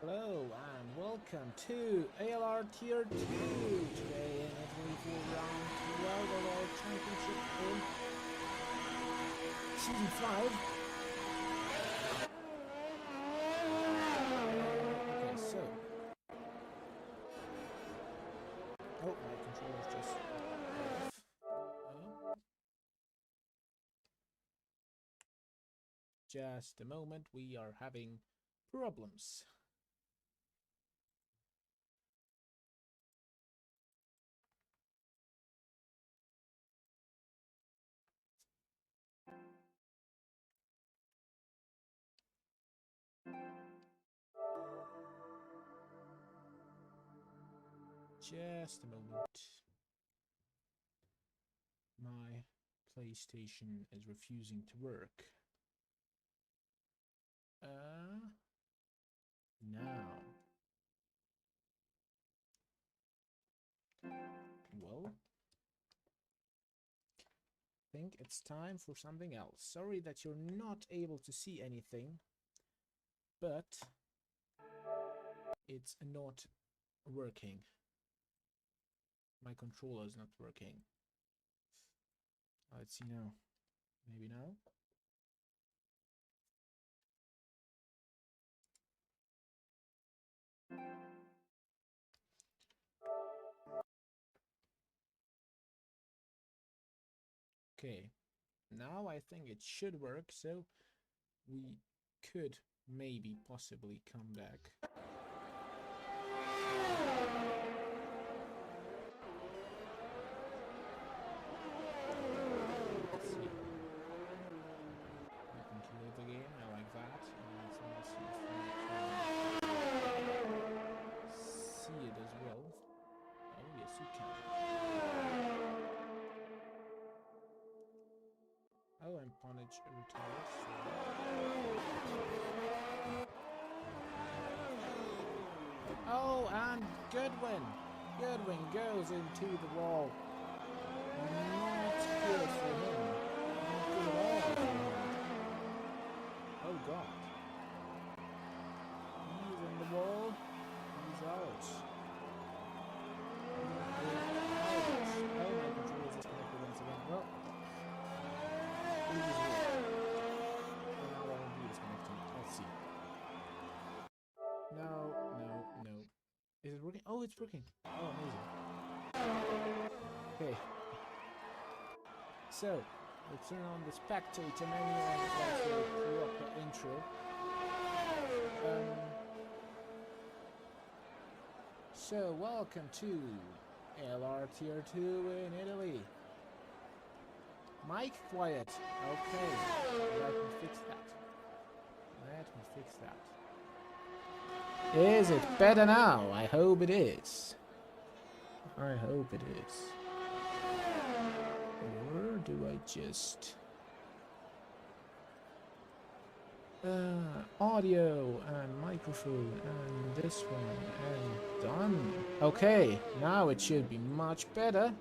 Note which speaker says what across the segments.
Speaker 1: Hello and welcome to ALR Tier 2 today in Italy for round 12 of our championship in Season 5. Okay, so... Oh, my controller's just off. Just a moment, we are having problems. Just a moment. My PlayStation is refusing to work. Now. Well, I think it's time for something else. Sorry that you're not able to see anything, but it's not working. My controller is not working. Let's see now. Maybe now? Okay, now I think it should work, so we could maybe possibly come back. Let's see. We can kill it again, I like that. Let's now see if we can see it as well. Oh yes, you can. Oh, and Punch retires. Oh, and Goodwin! Goodwin goes into the wall. Not good for him. Not good at all for him. Oh god. He's in the wall. He's out. Oh, my controller is disconnected once again. Well, now I won't be disconnecting. Let's see. No. Is it working? Oh, it's working. Oh, amazing. Okay. So, let's turn on the spectator menu and let's do a proper intro. So, welcome to ALR Tier 2 in Italy. Mic quiet. Okay, let me fix that. Is it better now? I hope it is. Or do I just... audio and microphone and this one and done. Okay, now it should be much better.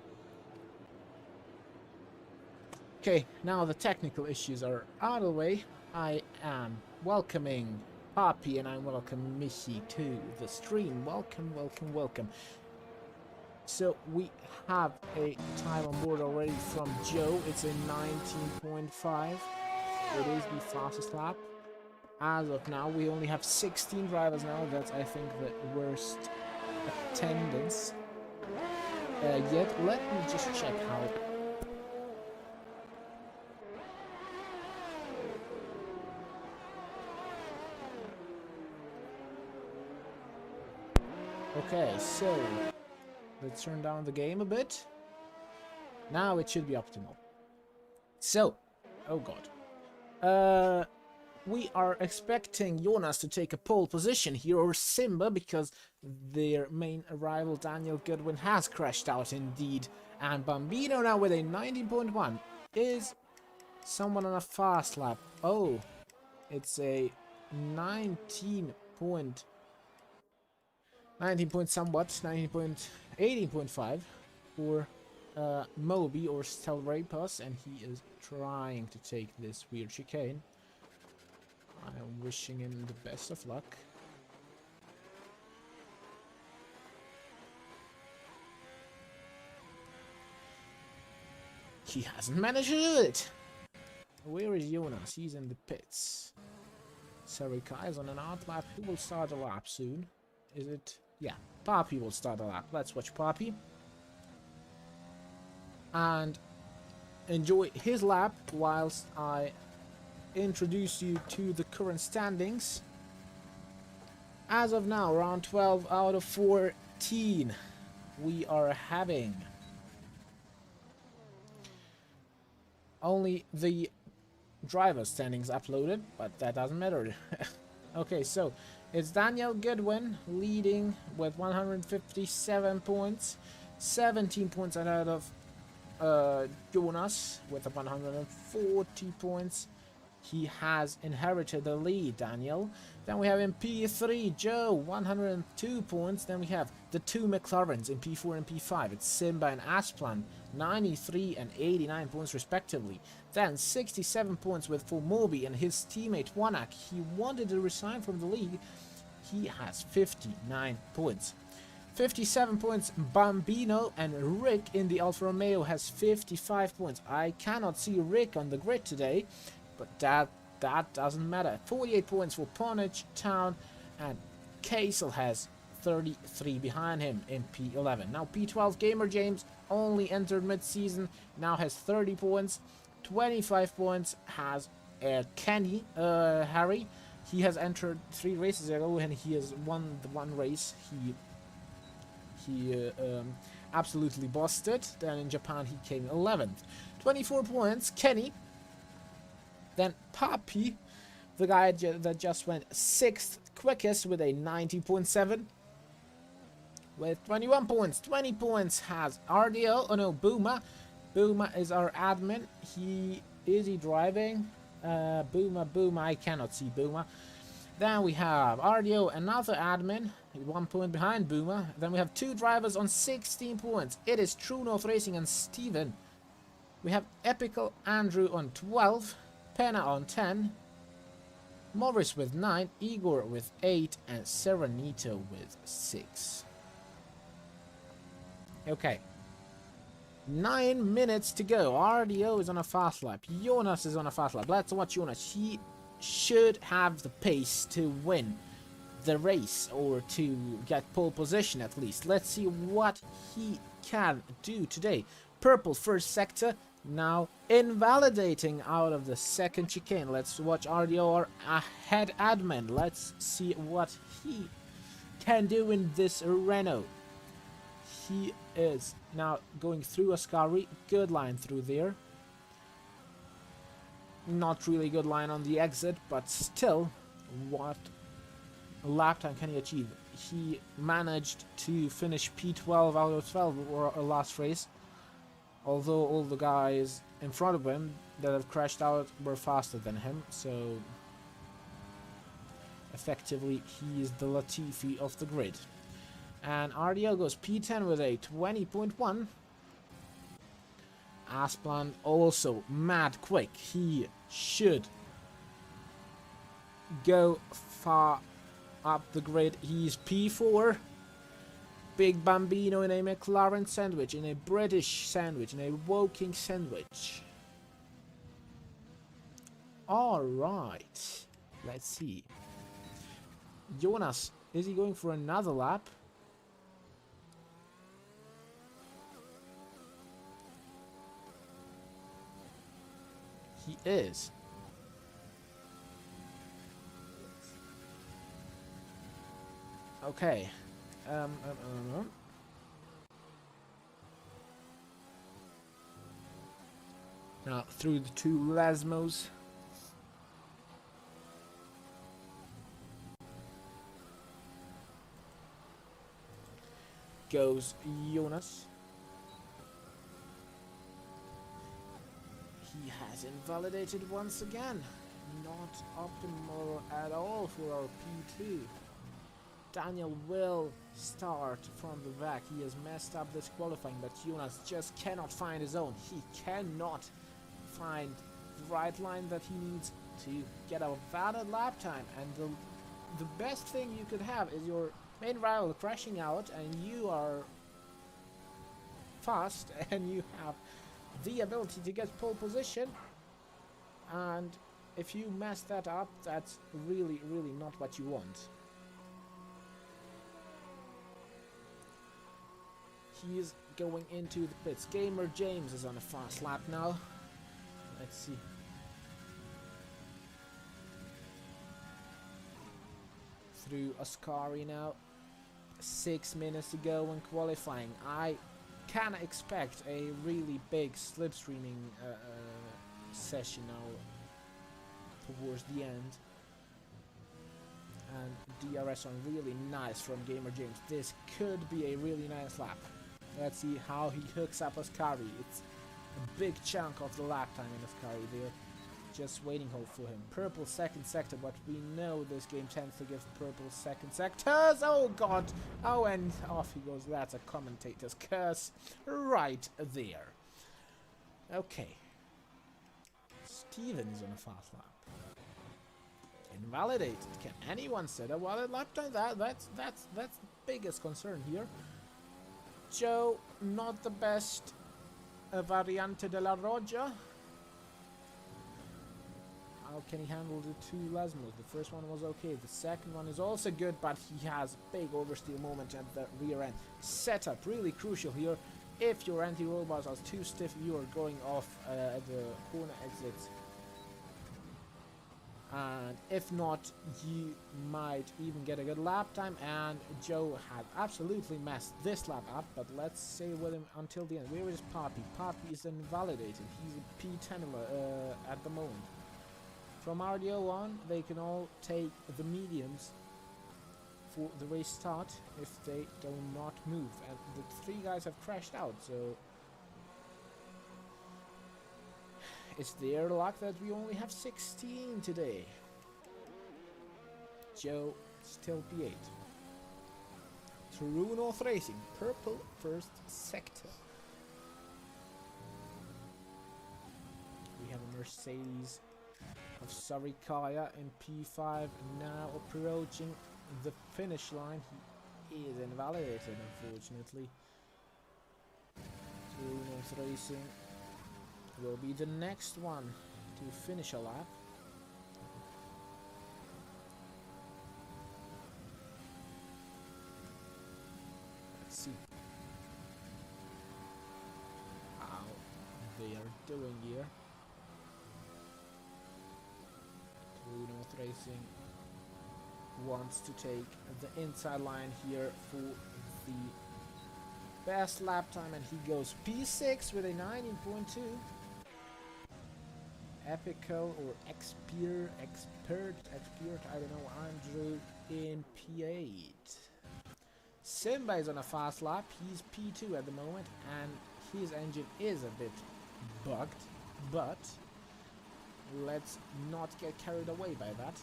Speaker 1: Okay, now the technical issues are out of the way. I am welcoming Poppy and I welcome Missy to the stream. Welcome. So we have a time on board already from Joe. It's a 19.5. It is the fastest lap. As of now, we only have 16 drivers now. That's, I think, the worst attendance yet. Let me just check how... Okay, so let's turn down the game a bit. Now it should be optimal. So, oh god. We are expecting Jonas to take a pole position here, or Simba, because their main rival Daniel Goodwin has crashed out indeed. And Bambino now with a 19.1 is someone on a fast lap. Oh, it's a 18 point somewhat, 18.5 for Moby or Stelrapus, and he is trying to take this weird chicane. I am wishing him the best of luck. He hasn't managed to do it. Where is Jonas? He's in the pits. Sarika is on an out lap. Who will start a lap soon? Is it? Yeah, Poppy will start a lap. Let's watch Poppy. And enjoy his lap whilst I introduce you to the current standings. As of now, round 12 out of 14. We are having only the driver standings uploaded, but that doesn't matter. Okay, so it's Daniel Goodwin leading with 157 points, 17 points ahead of Jonas with 140 points. He has inherited the lead, Daniel. Then we have in P3, Joe, 102 points. Then we have the two McLarens in P4 and P5. It's Simba and Asplan, 93 and 89 points respectively. Then 67 points with Formobi and his teammate Wanak. He wanted to resign from the league. He has 59 points. 57 points Bambino, and Rick in the Alfa Romeo has 55 points. I cannot see Rick on the grid today, but that doesn't matter. 48 points for Ponich Town, and Casel has 33 behind him in P11. Now P12 Gamer James only entered mid-season, now has 30 points. 25 points has Kenny Harry. He has entered 3 races ago and he has won the one race. He absolutely bossed it. Then in Japan he came 11th. 24 points Kenny. Then Papi, the guy that just went 6th quickest with a 90.7. With 21 points. 20 points has RDO. Oh no, Booma. Booma is our admin. Is he driving? Booma. I cannot see Booma. Then we have RDO, another admin, 1 point behind Booma. Then we have 2 drivers on 16 points. It is True North Racing and Steven. We have Epical Andrew on 12. Penna on 10, Morris with 9, Igor with 8, and Serenito with 6. Okay. 9 minutes to go. RDO is on a fast lap. Jonas is on a fast lap. Let's watch Jonas. He should have the pace to win the race, or to get pole position at least. Let's see what he can do today. Purple first sector. Now invalidating out of the second chicane. Let's watch RDO, our head admin. Let's see what he can do in this Renault. He is now going through Ascari. Good line through there. Not really good line on the exit, but still, what lap time can he achieve? He managed to finish P12 out of 12 or last race. Although all the guys in front of him that have crashed out were faster than him, so effectively he is the Latifi of the grid. And RDO goes P10 with a 20.1. Asplan also mad quick. He should go far up the grid. He's P4. Big Bambino in a McLaren sandwich, in a British sandwich, in a Woking sandwich. Alright. Let's see. Jonas, is he going for another lap? He is. Okay. Now through the 2 Lasmos. Goes Jonas. He has invalidated once again. Not optimal at all for our P2. Daniel will start from the back. He has messed up this qualifying, but Jonas just cannot find his own. He cannot find the right line that he needs to get a valid lap time. And the best thing you could have is your main rival crashing out, and you are fast, and you have the ability to get pole position, and if you mess that up, that's really, really not what you want. He is going into the pits. Gamer James is on a fast lap now. Let's see. Through Ascari now. 6 minutes to go in qualifying. I can expect a really big slipstreaming session now towards the end. And DRS on really nice from Gamer James. This could be a really nice lap. Let's see how he hooks up Ascari. It's a big chunk of the lap time in Ascari there. Just waiting hold for him. Purple second sector, but we know this game tends to give purple second sectors. Oh god! Oh, and off he goes. That's a commentator's curse right there. Okay. Steven is on a fast lap. Invalidated. Can anyone set a valid lap time? That's the biggest concern here. Joe, not the best variante de la Roja. How can he handle the two Lesmos? The first one was okay. The second one is also good, but he has big oversteer moment at the rear end. Setup, really crucial here. If your anti-roll bars are too stiff, you are going off the corner exits. And if not, you might even get a good lap time. And Joe had absolutely messed this lap up, but let's stay with him until the end. Where is Poppy? Poppy is invalidated. He's a P10 at the moment. From RDO on, they can all take the mediums for the race start if they do not move. And the 3 guys have crashed out, so it's their luck that we only have 16 today. Joe, still P8. True North Racing, purple first sector. We have a Mercedes of Sarikaya in P5, now approaching the finish line. He is invalidated, unfortunately. True North Racing will be the next one to finish a lap. Let's see how they are doing here. True North Racing wants to take the inside line here for the best lap time, and he goes P6 with a 19.2. Epical or expert, I don't know, Andrew in P8. Simba is on a fast lap. He's P2 at the moment, and his engine is a bit bugged, but let's not get carried away by that.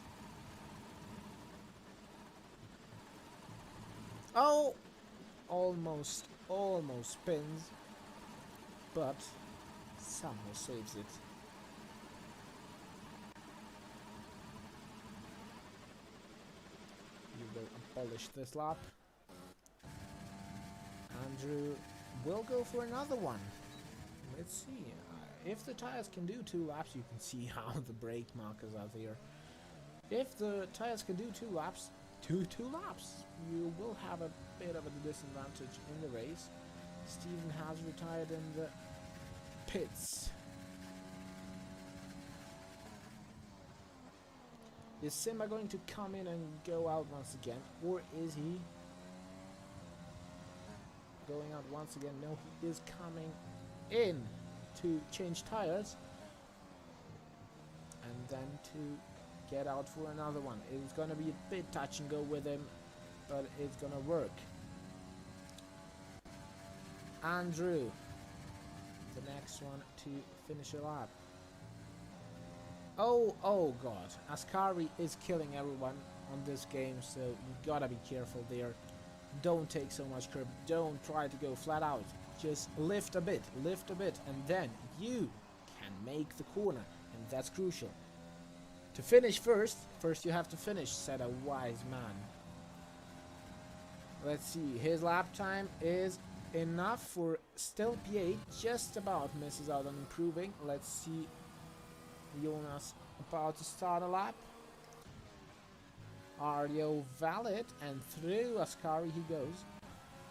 Speaker 1: Oh, almost spins, but somehow saves it. You will abolish this lap. Andrew will go for another one. Let's see. If the tires can do 2 laps, you can see how the brake markers are there. If the tires can do 2 laps, two laps, you will have a bit of a disadvantage in the race. Steven has retired in the pits. Is Simba going to come in and go out once again, or is he going out once again? No, he is coming in to change tires and then to get out for another one. It's gonna be a bit touch and go with him, but it's gonna work. Andrew, the next one to finish a lap. Oh god, Ascari is killing everyone on this game, so you gotta be careful there. Don't take so much curb, don't try to go flat out. Just lift a bit, and then you can make the corner, and that's crucial. To finish first you have to finish, said a wise man. Let's see, his lap time is enough for still P8. Just about misses out on improving. Let's see. Jonas about to start a lap. Aero valid, and through Ascari he goes.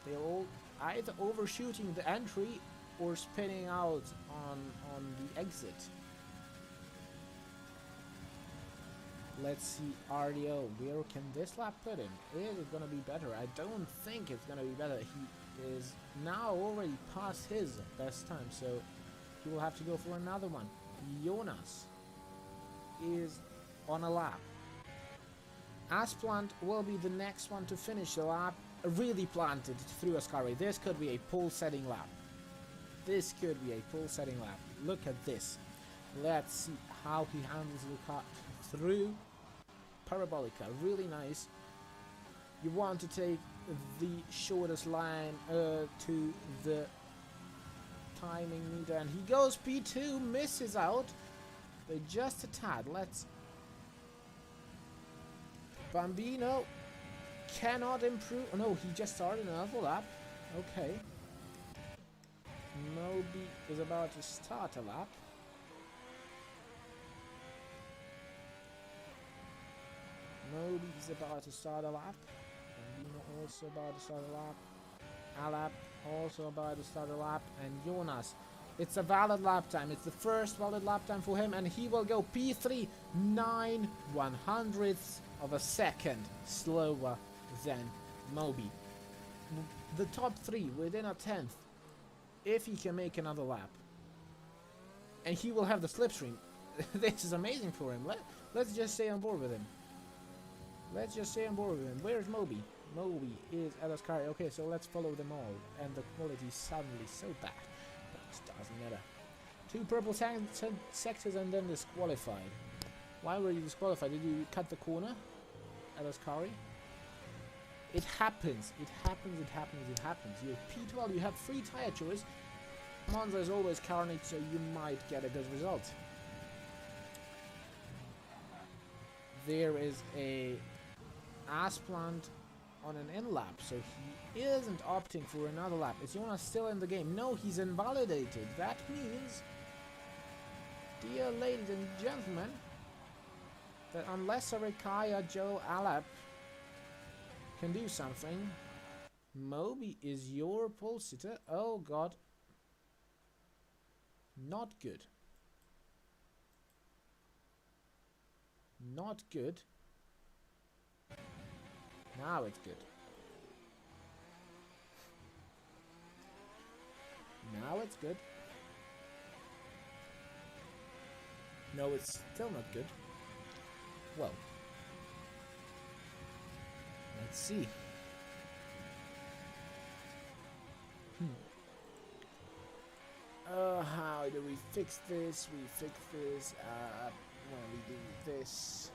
Speaker 1: They're all either overshooting the entry or spinning out on the exit. Let's see Aero. Where can this lap put him? Is it gonna be better? I don't think it's gonna be better. He is now already past his best time, so he will have to go for another one. Jonas is on a lap. Asplant will be the next one to finish the lap. Really planted through Ascari. This could be a pole setting lap. This could be a pole setting lap. Look at this. Let's see how he handles the cut through Parabolica. Really nice. You want to take the shortest line to the timing meter, and he goes P2, misses out. But just a tad. Let's. Bambino cannot improve. Oh, no, he just started another lap. Okay. Moby is about to start a lap. Moby is about to start a lap. Bambino also about to start a lap. Alap also about to start a lap. And Jonas. It's a valid lap time. It's the first valid lap time for him, and he will go P3, 9/100ths of a second slower than Moby. The top three within a tenth, if he can make another lap. And he will have the slipstream. This is amazing for him. Let's just stay on board with him. Let's just stay on board with him. Where's Moby? Moby is at Ascari. Okay, so let's follow them all. And the quality is suddenly so bad. But it doesn't matter. 2 purple sectors and then disqualified. Why were you disqualified? Did you cut the corner at Ascari? It happens. It happens. It happens. It happens. You're P12. You have 3 tire choice. Monza is always carnage, so you might get a good result. There is a Asplant on an in lap, so he isn't opting for another lap. Is Jonas still in the game? No, he's invalidated. That means, dear ladies and gentlemen, that unless Arikaya Joe Alap can do something, Moby is your pole sitter. Oh god. Not good. Not good. Now it's good. Now it's good. No, it's still not good. Well, let's see. How do we fix this? We fix this when we do this.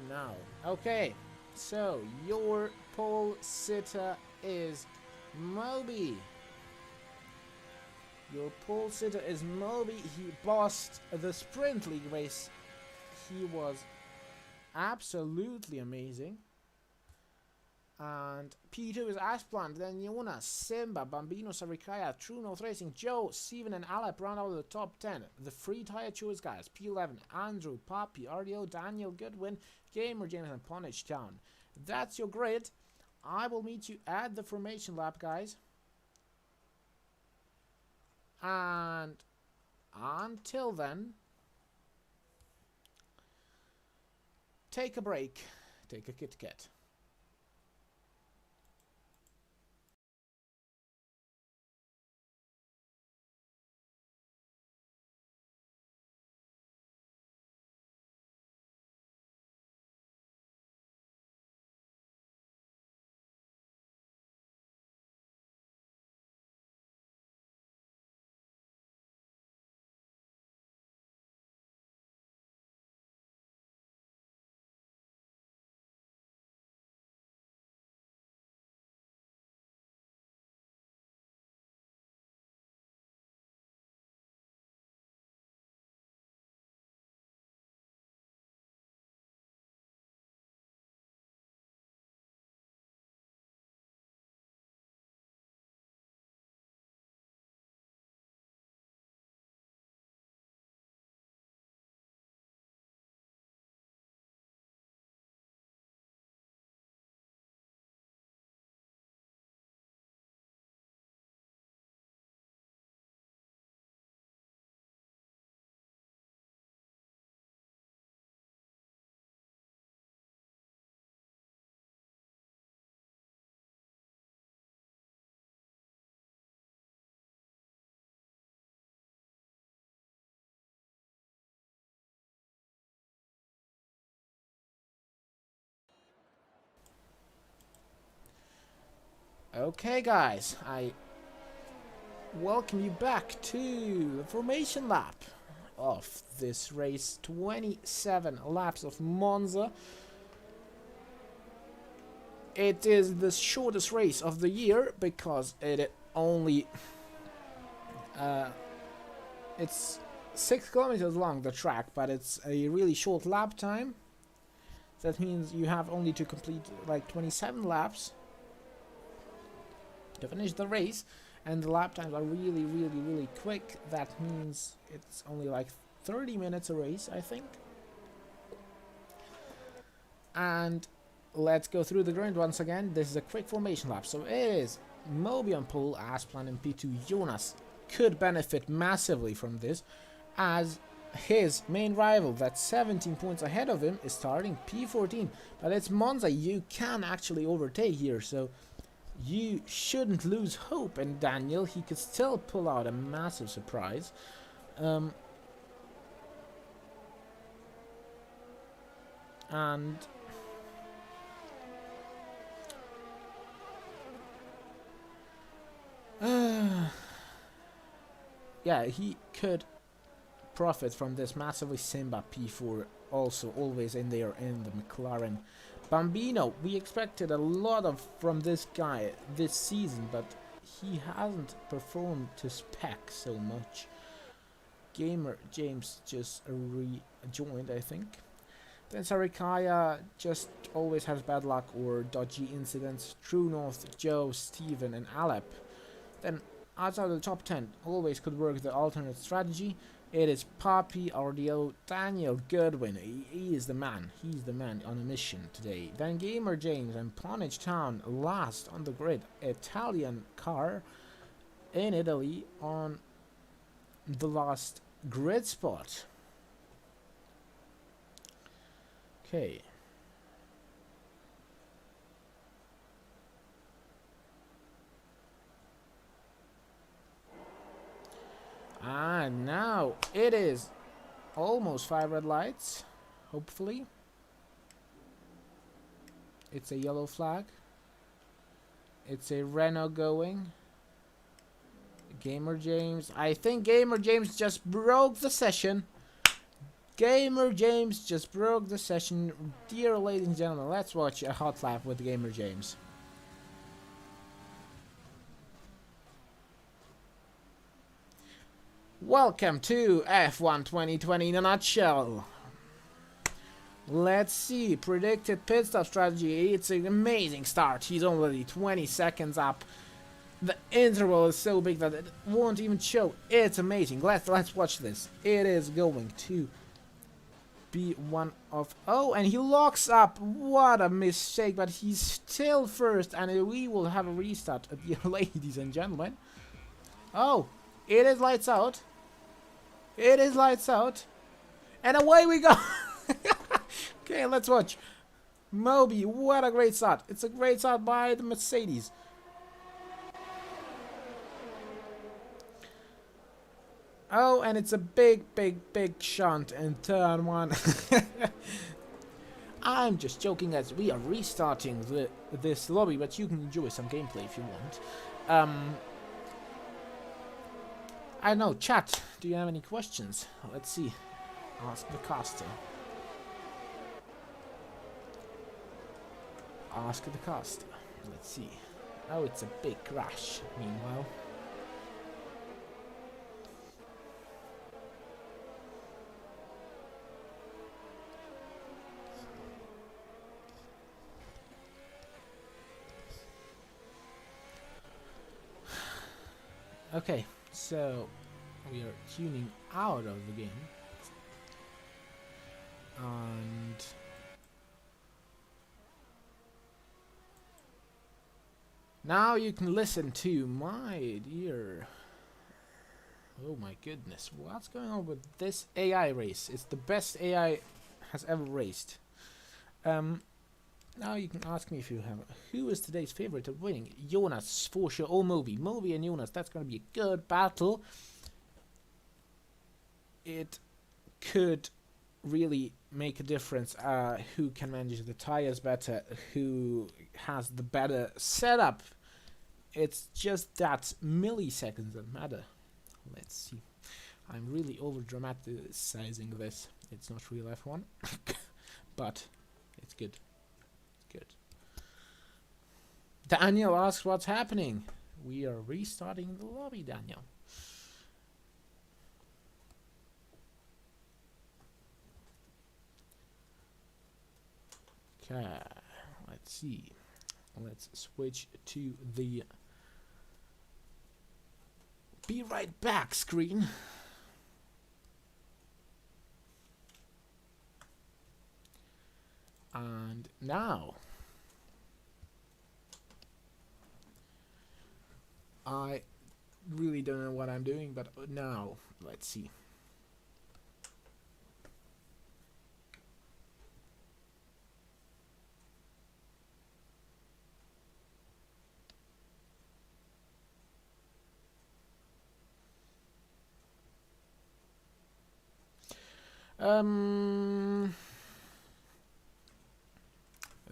Speaker 1: Now, okay. So your pole sitter is Moby. Your pole sitter is Moby. He bossed the sprint league race. He was absolutely amazing. And P2 is Asplant, then Jonas, Simba, Bambino, Sarikaya, True North Racing, Joe, Steven, and Alep round out of the top 10. The 3 tire choice guys, P11, Andrew, Papi, RDO, Daniel, Goodwin, Gamer, James, and Punich Town. That's your grid. I will meet you at the formation lap, guys. And until then, take a break, take a Kit Kat. Okay, guys, I welcome you back to the formation lap of this race. 27 laps of Monza. It is the shortest race of the year because it only it's 6 kilometers long, the track, but it's a really short lap time. That means you have only to complete like 27 laps to finish the race, and the lap times are really quick. That means it's only like 30 minutes a race, I think. And let's go through the grid once again. This is a quick formation lap, so it is Moby on pole as planned in P2. Jonas could benefit massively from this, as his main rival that's 17 points ahead of him is starting P14, but it's Monza. You can actually overtake here, so you shouldn't lose hope. And Daniel, he could still pull out a massive surprise. And yeah, he could profit from this massively. Simba P4 also always in there in the McLaren. Bambino, we expected a lot of from this guy this season, but he hasn't performed to spec so much. Gamer James just rejoined, I think. Then Sarikaya just always has bad luck or dodgy incidents. True North, Joe, Steven and Alep. Then outside of the top 10, always could work the alternate strategy. It is Papi, RDO, Daniel Goodwin. He is the man. He's the man on a mission today. Then Gamer James and Ponage Town last on the grid. Italian car in Italy on the last grid spot. Okay. And now it is almost 5 red lights, hopefully. It's a yellow flag. It's a Renault going. Gamer James. I think Gamer James just broke the session. Gamer James just broke the session. Dear ladies and gentlemen, let's watch a hot lap with Gamer James. Welcome to F1 2020 in a nutshell. Let's see, predicted pit stop strategy. It's an amazing start. He's already 20 seconds up. The interval is so big that it won't even show. It's amazing. Let's watch this. It is going to be one of... Oh, and he locks up. What a mistake, but he's still first, and we will have a restart, ladies and gentlemen. Oh, it is lights out. It is lights out. And away we go. Okay, let's watch. Moby, what a great start. It's a great start by the Mercedes. Oh, and it's a big shunt in turn 1. I'm just joking as we are restarting this lobby, but you can enjoy some gameplay if you want. I don't know, chat, do you have any questions? Let's see. Ask the caster. Ask the caster. Let's see. Oh, it's a big crash, meanwhile. Okay, so we are tuning out of the game, and now you can listen to my dear... Oh my goodness, what's going on with this AI race? It's the best AI has ever raced. Now you can ask me if you have... Who is today's favorite of winning? Jonas, for sure. Oh, Moby. Moby and Jonas. That's going to be a good battle. It could really make a difference. Who can manage the tires better? Who has the better setup? It's just that milliseconds that matter. Let's see. I'm really over dramatizing this. It's not real F1, but it's good. Good. Daniel asks what's happening. We are restarting the lobby, Daniel. Okay, let's see. Let's switch to the be right back screen. And now I really don't know what I'm doing, but now let's see.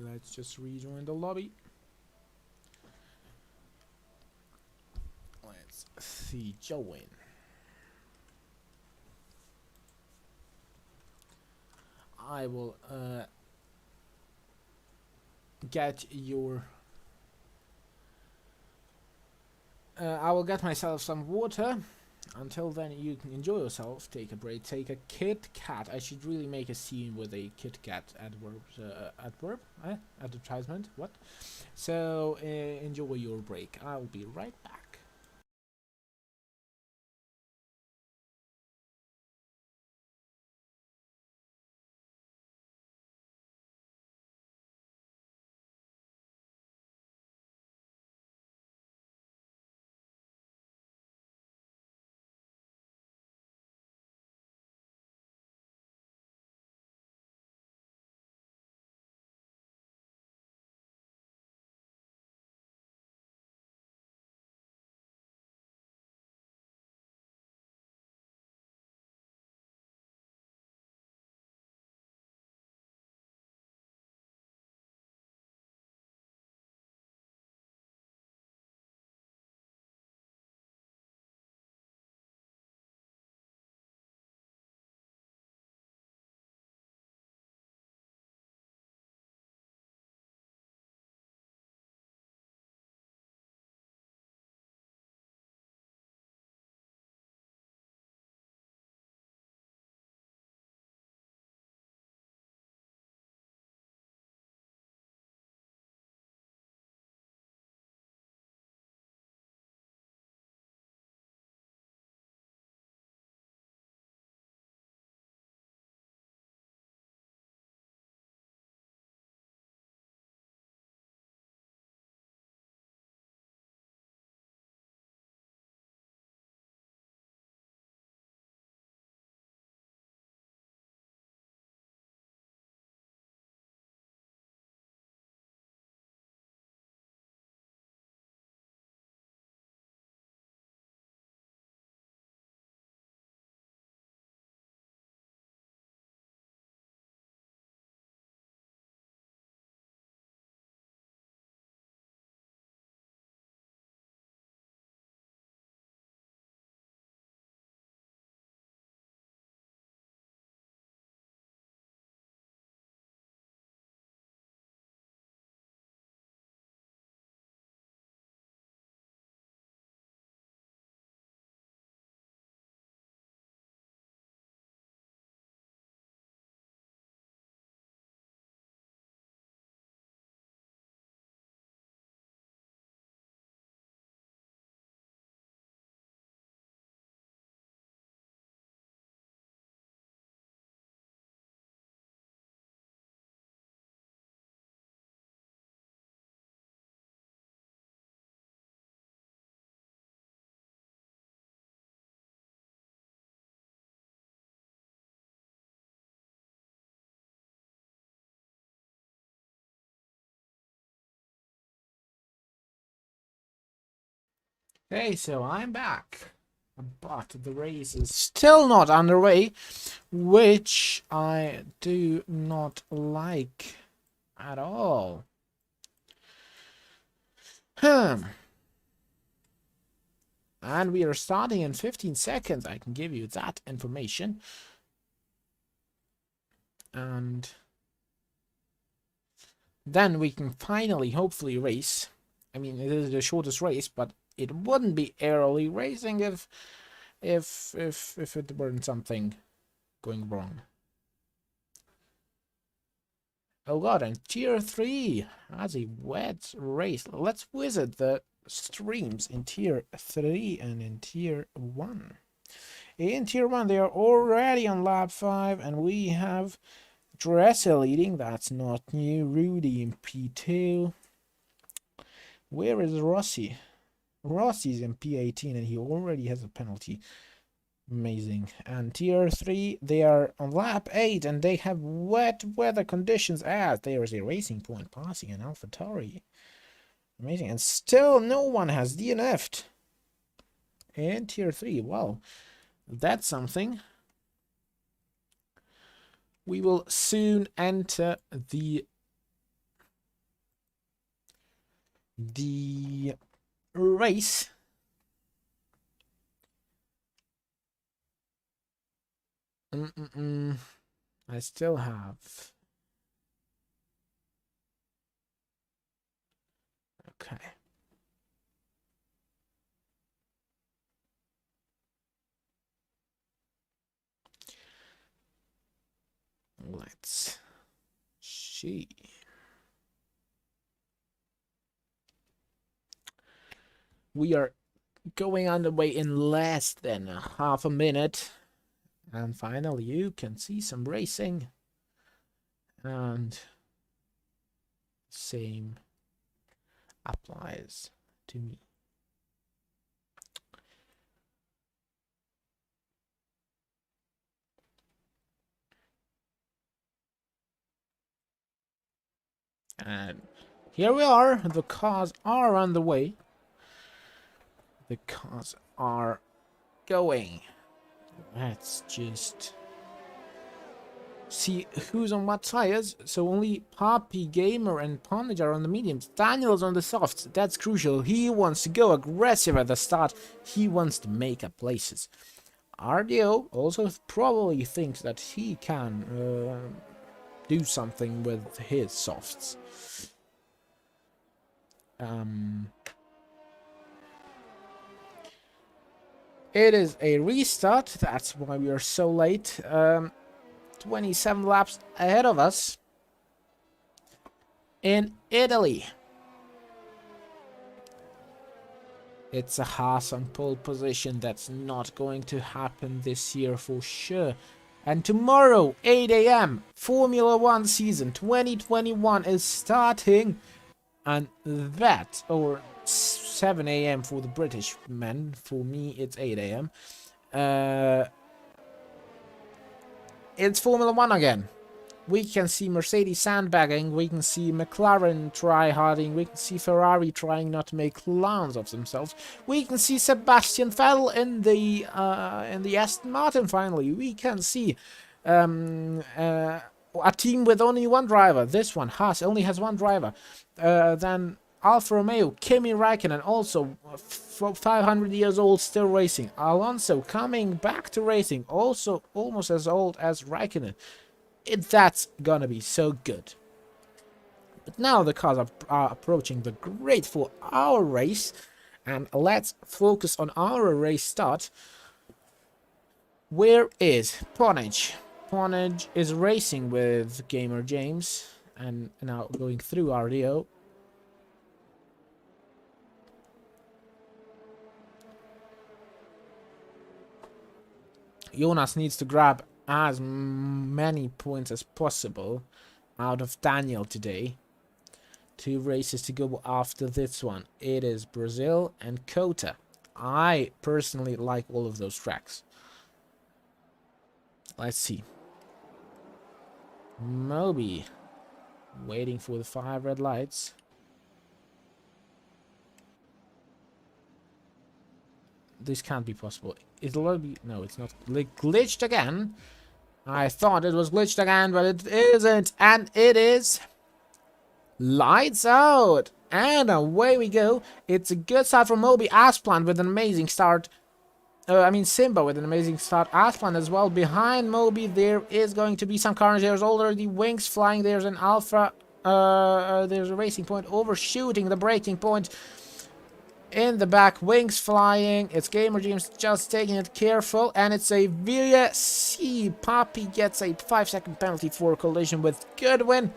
Speaker 1: Let's just rejoin the lobby. Let's see, join. I will get your I will get myself some water. Until then, you can enjoy yourself, take a break, take a Kit Kat. I should really make a scene with a Kit Kat advertisement. What? So enjoy your break. I'll be right back. Okay, so I'm back. But the race is still not underway, which I do not like at all. Hmm. And we are starting in 15 seconds. I can give you that information. And then we can finally, hopefully, race. I mean, it is the shortest race, but it wouldn't be airily racing if it weren't something going wrong. Oh god, and tier 3 has a wet race. Let's visit the streams in tier 3 and in tier 1. In tier 1, they are already on lap 5, and we have Dresser leading. That's not new. Rudy in P2. Where is Rossi? Rossi's in P18, and he already has a penalty. Amazing. And tier 3, they are on lap 8, and they have wet weather conditions as there is a racing point passing an AlphaTauri. Amazing. And still no one has DNF'd in tier 3. Well, that's something. We will soon enter the race. I still have. Okay. Let's see. We are going underway in less than half a minute. And finally, you can see some racing. And same applies to me. And here we are. The cars are on the way. The cars are going. Let's just see who's on what tires. So only Poppy, Gamer, and Ponnage are on the mediums. Daniel's on the softs. That's crucial. He wants to go aggressive at the start. He wants to make up places. RDO also probably thinks that he can do something with his softs. It is a restart. That's why we are so late. 27 laps ahead of us in Italy. It's a Haas on pole position. That's not going to happen this year for sure. And tomorrow, 8 AM, Formula 1 season 2021 is starting. And that, or 7 AM for the British men, for me it's 8 AM. It's Formula 1 again. We can see Mercedes sandbagging, we can see McLaren try-harding, we can see Ferrari trying not to make clowns of themselves. We can see Sebastian Vettel in the Aston Martin finally. We can see a team with only one driver. This one, Haas, only has one driver. Then Alfa Romeo, Kimi Räikkönen, also 500 years old, still racing. Alonso coming back to racing, also almost as old as Räikkönen. That's gonna be so good. But now the cars are approaching the grid for our race, and let's focus on our race start. Where is Ponnage? Ponnage is racing with Gamer James, and now going through RDO. Jonas needs to grab as many points as possible out of Daniel today. 2 races to go after this one. It is Brazil and Kota. I personally like all of those tracks. Let's see. Moby waiting for the 5 red lights. This can't be possible. It'll be... No, it's not. Glitched again. I thought it was glitched again, but it isn't. And it is... Lights out! And away we go. It's a good start from Moby. Asplan with an amazing start. Simba with an amazing start. Asplan as well. Behind Moby, there is going to be some carnage. There's already wings flying. There's an Alpha. There's a racing point overshooting the braking point. In the back, wings flying. It's Gamer James just taking it careful. And it's a VSC. Poppy gets a 5-second penalty for collision with Goodwin.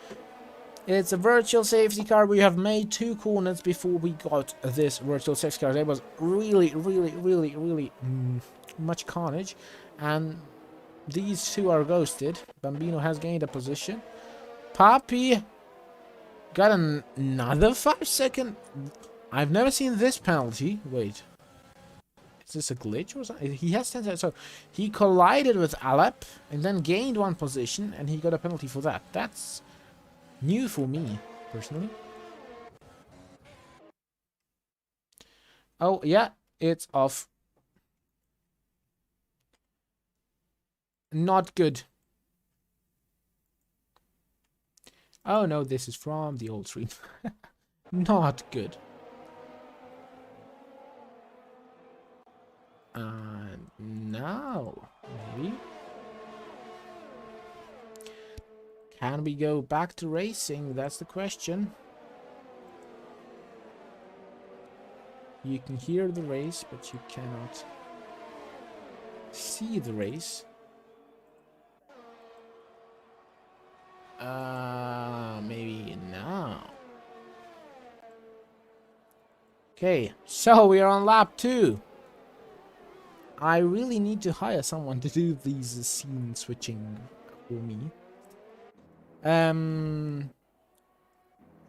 Speaker 1: It's a virtual safety car. We have made 2 corners before we got this virtual safety car. There was really much carnage. And these 2 are ghosted. Bambino has gained a position. Papi got another 5-second. I've never seen this penalty. Wait. Is this a glitch or something? He has 10 seconds. So he collided with Alep and then gained 1 position. And he got a penalty for that. That's new for me, personally. Oh, yeah, it's off. Not good. Oh, no, this is from the old stream. Not good. Now, maybe. Can we go back to racing? That's the question. You can hear the race, but you cannot see the race. Maybe now. Okay, so we are on lap 2. I really need to hire someone to do these scene switching for me.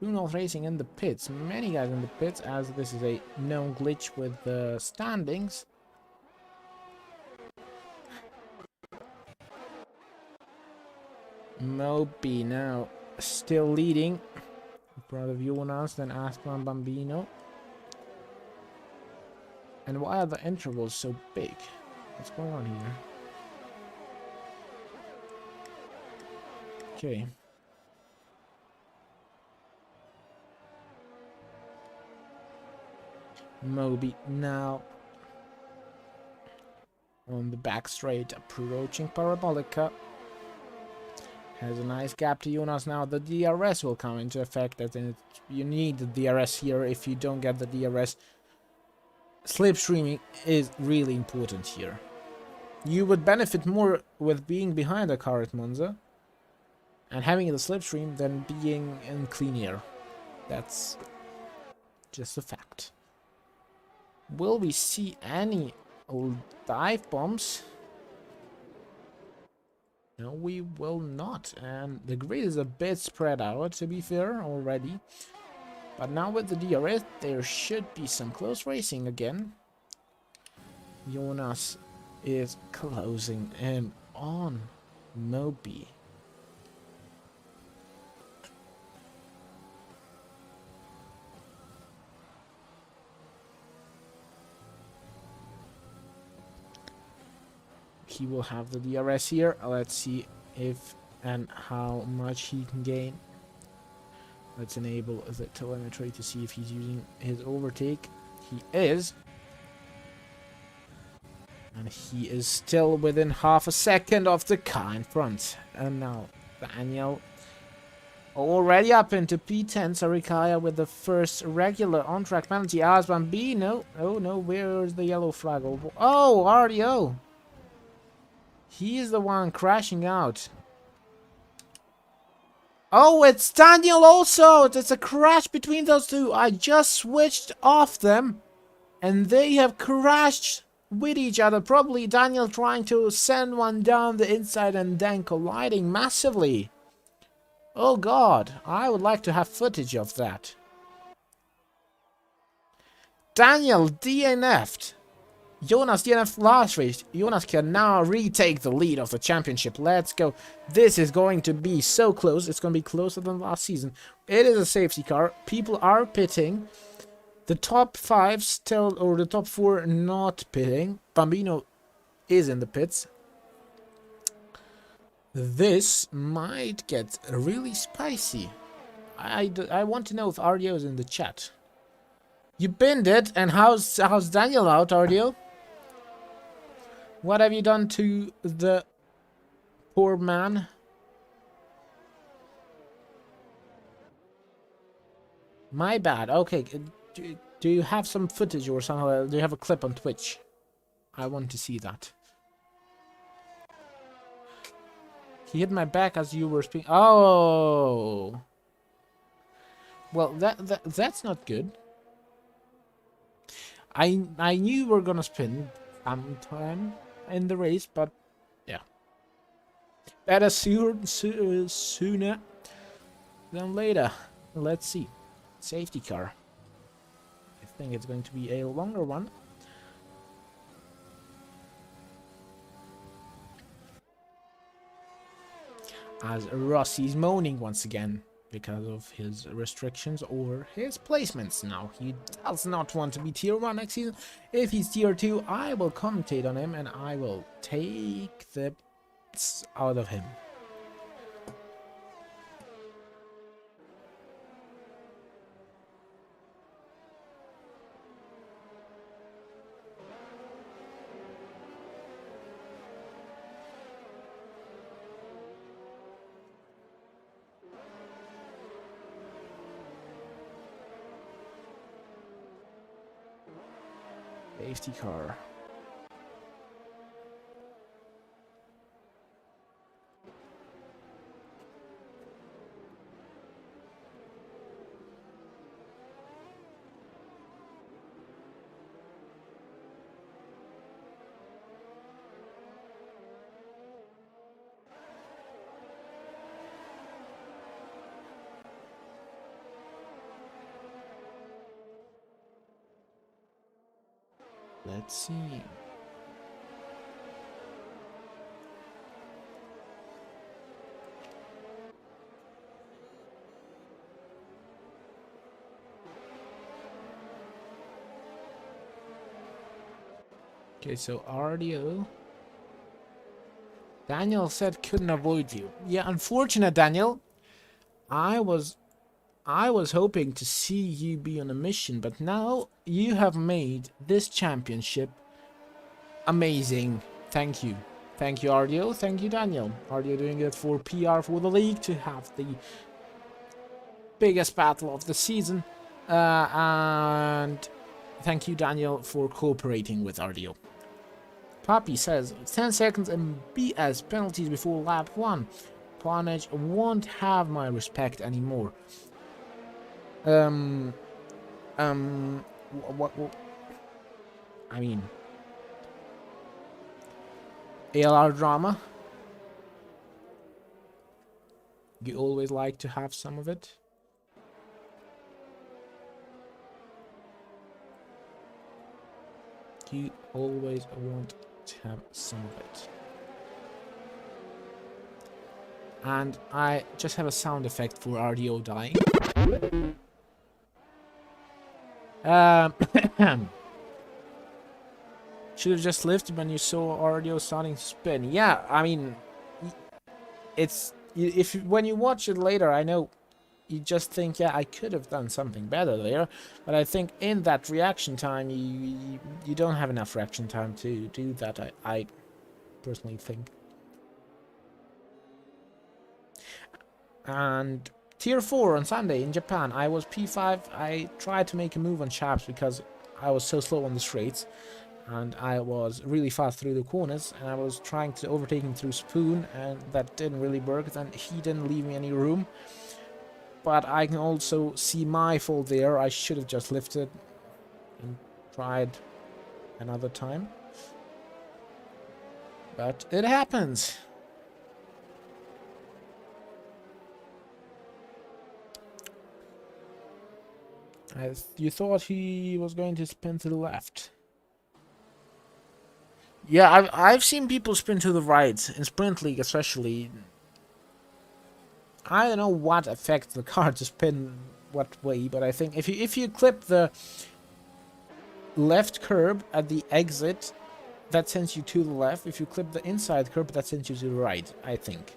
Speaker 1: North Racing in the pits. Many guys in the pits, as this is a known glitch with the standings. Moby now still leading. Brother Jonas, then Asplan Bambino. And why are the intervals so big? What's going on here? Okay. Moby now on the back straight, approaching Parabolica. Has a nice gap to Jonas now. The DRS will come into effect. You need the DRS here. If you don't get the DRS, slipstreaming is really important here. You would benefit more with being behind a car at Monza and having the slipstream than being in clean air. That's just a fact. Will we see any dive bombs? No, we will not. And the grid is a bit spread out, to be fair, already. But now with the DRS, there should be some close racing again. Jonas is closing in on Moby. He will have the DRS here. Let's see if and how much he can gain. Let's enable the telemetry to see if he's using his overtake. He is. And he is still within half a second of the car in front. And now Daniel already up into P10. Sarikaya with the first regular on-track penalty. As Bambino. Oh no, where is the yellow flag? Oh, RDO. He is the one crashing out. Oh, it's Daniel also! It's a crash between those two. I just switched off them. And they have crashed with each other. Probably Daniel trying to send one down the inside and then colliding massively. Oh god, I would like to have footage of that. Daniel DNF'd. Jonas DNF last race. Jonas can now retake the lead of the championship. Let's go. This is going to be so close. It's going to be closer than last season. It is a safety car. People are pitting. The top 5 still, or the top 4 not pitting. Bambino is in the pits. This might get really spicy. I want to know if RDO is in the chat. You binned it, and how's Daniel out, RDO? What have you done to the poor man? My bad. Okay, do you have some footage or something? Do you have a clip on Twitch? I want to see that. He hit my back as you were speaking. Oh, well, that's not good. I knew we were gonna spin sometime in the race, but yeah, better sooner than later. Let's see. Safety car. I think it's going to be a longer one. As Rossi's moaning once again because of his restrictions or his placements. Now, he does not want to be tier 1 next season. If he's tier 2, I will commentate on him and I will take the out of him. Safety car. Let's see. Okay, so RDO. Daniel said couldn't avoid you. Yeah, unfortunate, Daniel. I was hoping to see you be on a mission, but now you have made this championship amazing. Thank you. Thank you, RDO. Thank you, Daniel. RDO doing it for PR for the league to have the biggest battle of the season. And thank you, Daniel, for cooperating with RDO. Poppy says 10 seconds and BS penalties before lap 1. Carnage won't have my respect anymore. What I mean, ALR drama. You always like to have some of it. You always want to have some of it. And I just have a sound effect for RDO dying. Should have just lifted when you saw RDO starting to spin. Yeah, I mean, it's when you watch it later, I know you just think, yeah, I could have done something better there, but I think in that reaction time, you don't have enough reaction time to do that. I personally think. And tier 4 on Sunday in Japan, I was P5. I tried to make a move on Chaps because I was so slow on the straights, and I was really fast through the corners, and I was trying to overtake him through Spoon, and that didn't really work, and he didn't leave me any room. But I can also see my fault there. I should have just lifted and tried another time. But it happens. You thought he was going to spin to the left. Yeah, I've seen people spin to the right, in Sprint League especially. I don't know what affects the car to spin what way, but I think if you clip the left curb at the exit, that sends you to the left. If you clip the inside curb, that sends you to the right, I think.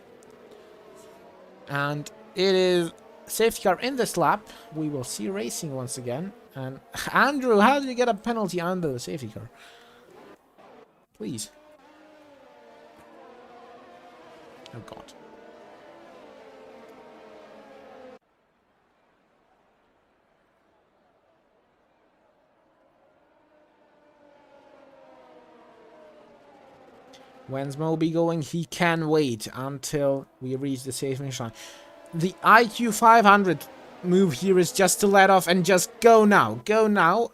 Speaker 1: And it is safety car in this lap. We will see racing once again. And Andrew, how did you get a penalty under the safety car? Please. Oh god. When's Moby going? He can wait until we reach the safe finish line. The IQ 500 move here is just to let off and just go now. Go now.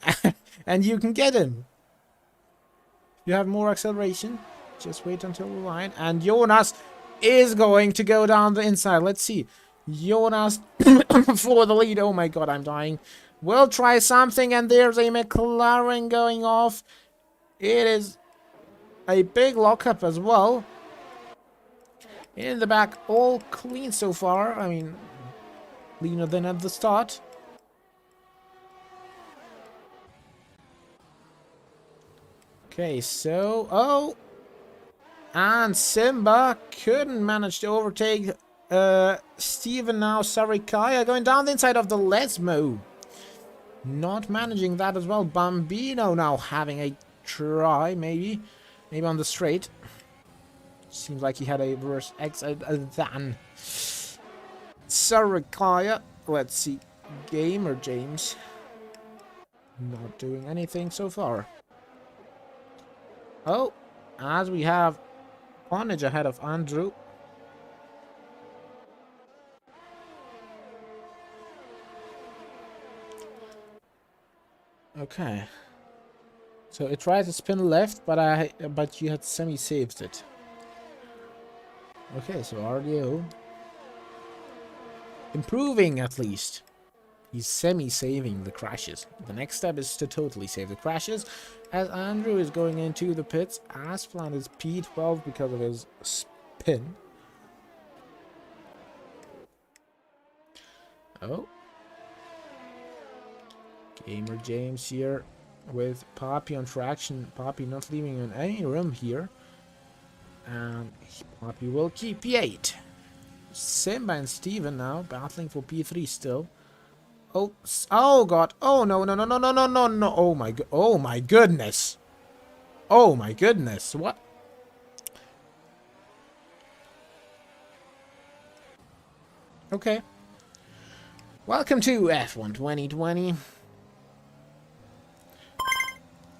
Speaker 1: And you can get him. You have more acceleration. Just wait until the line. And Jonas is going to go down the inside. Let's see. Jonas for the lead. Oh my god, I'm dying. We'll try something. And there's a McLaren going off. It is a big lockup as well. In the back, all clean so far. I mean, cleaner than at the start. Okay, so... Oh! And Simba couldn't manage to overtake Steven now. Sarikaya going down the inside of the Lesmo. Not managing that as well. Bambino now having a try, maybe. Maybe on the straight. Seems like he had a worse exit than Sarikaya. Let's see. Gamer James. Not doing anything so far. Oh, as we have Onage ahead of Andrew. Okay. So it tried to spin left, but you had semi-saved it. Okay, so RDO improving at least. He's semi-saving the crashes. The next step is to totally save the crashes. As Andrew is going into the pits, Asplan is P12 because of his spin. Oh. Gamer James here with Poppy on traction. Poppy not leaving in any room here. And Poppy will keep P8. Simba and Steven now battling for P3 still. Oh, oh god. Oh no, no, no, no, no, no, no, no. Oh my god. Oh my goodness. Oh my goodness. What? Okay. Welcome to F1 2020.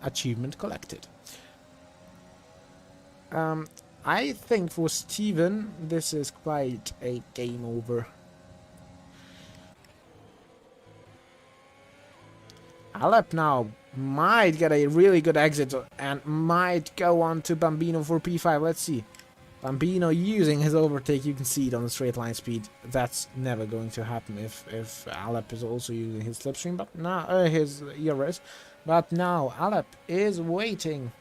Speaker 1: Achievement collected. I think for Steven, this is quite a game over. Alep now might get a really good exit and might go on to Bambino for P5. Let's see. Bambino using his overtake, you can see it on the straight line speed. That's never going to happen if Alep is also using his slipstream, but now his ERS. But now Alep is waiting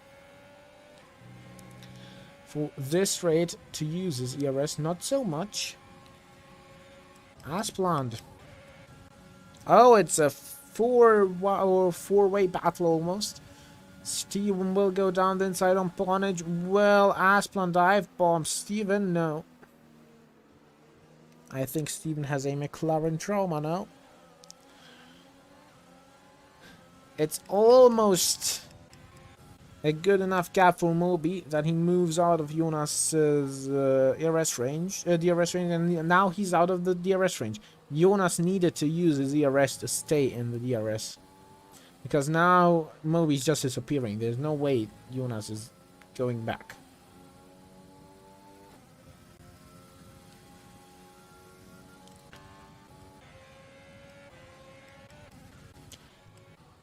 Speaker 1: for this straight to use his ERS. Not so much as planned. Oh, it's a four-way battle almost. Steven will go down the inside on Ponage. Well, Asplan dive bomb. Steven, no. I think Steven has a McLaren trauma now. It's almost a good enough gap for Moby that he moves out of Jonas's DRS range, and now he's out of the DRS range. Jonas needed to use his DRS to stay in the DRS. Because now Moby's just disappearing. There's no way Jonas is going back.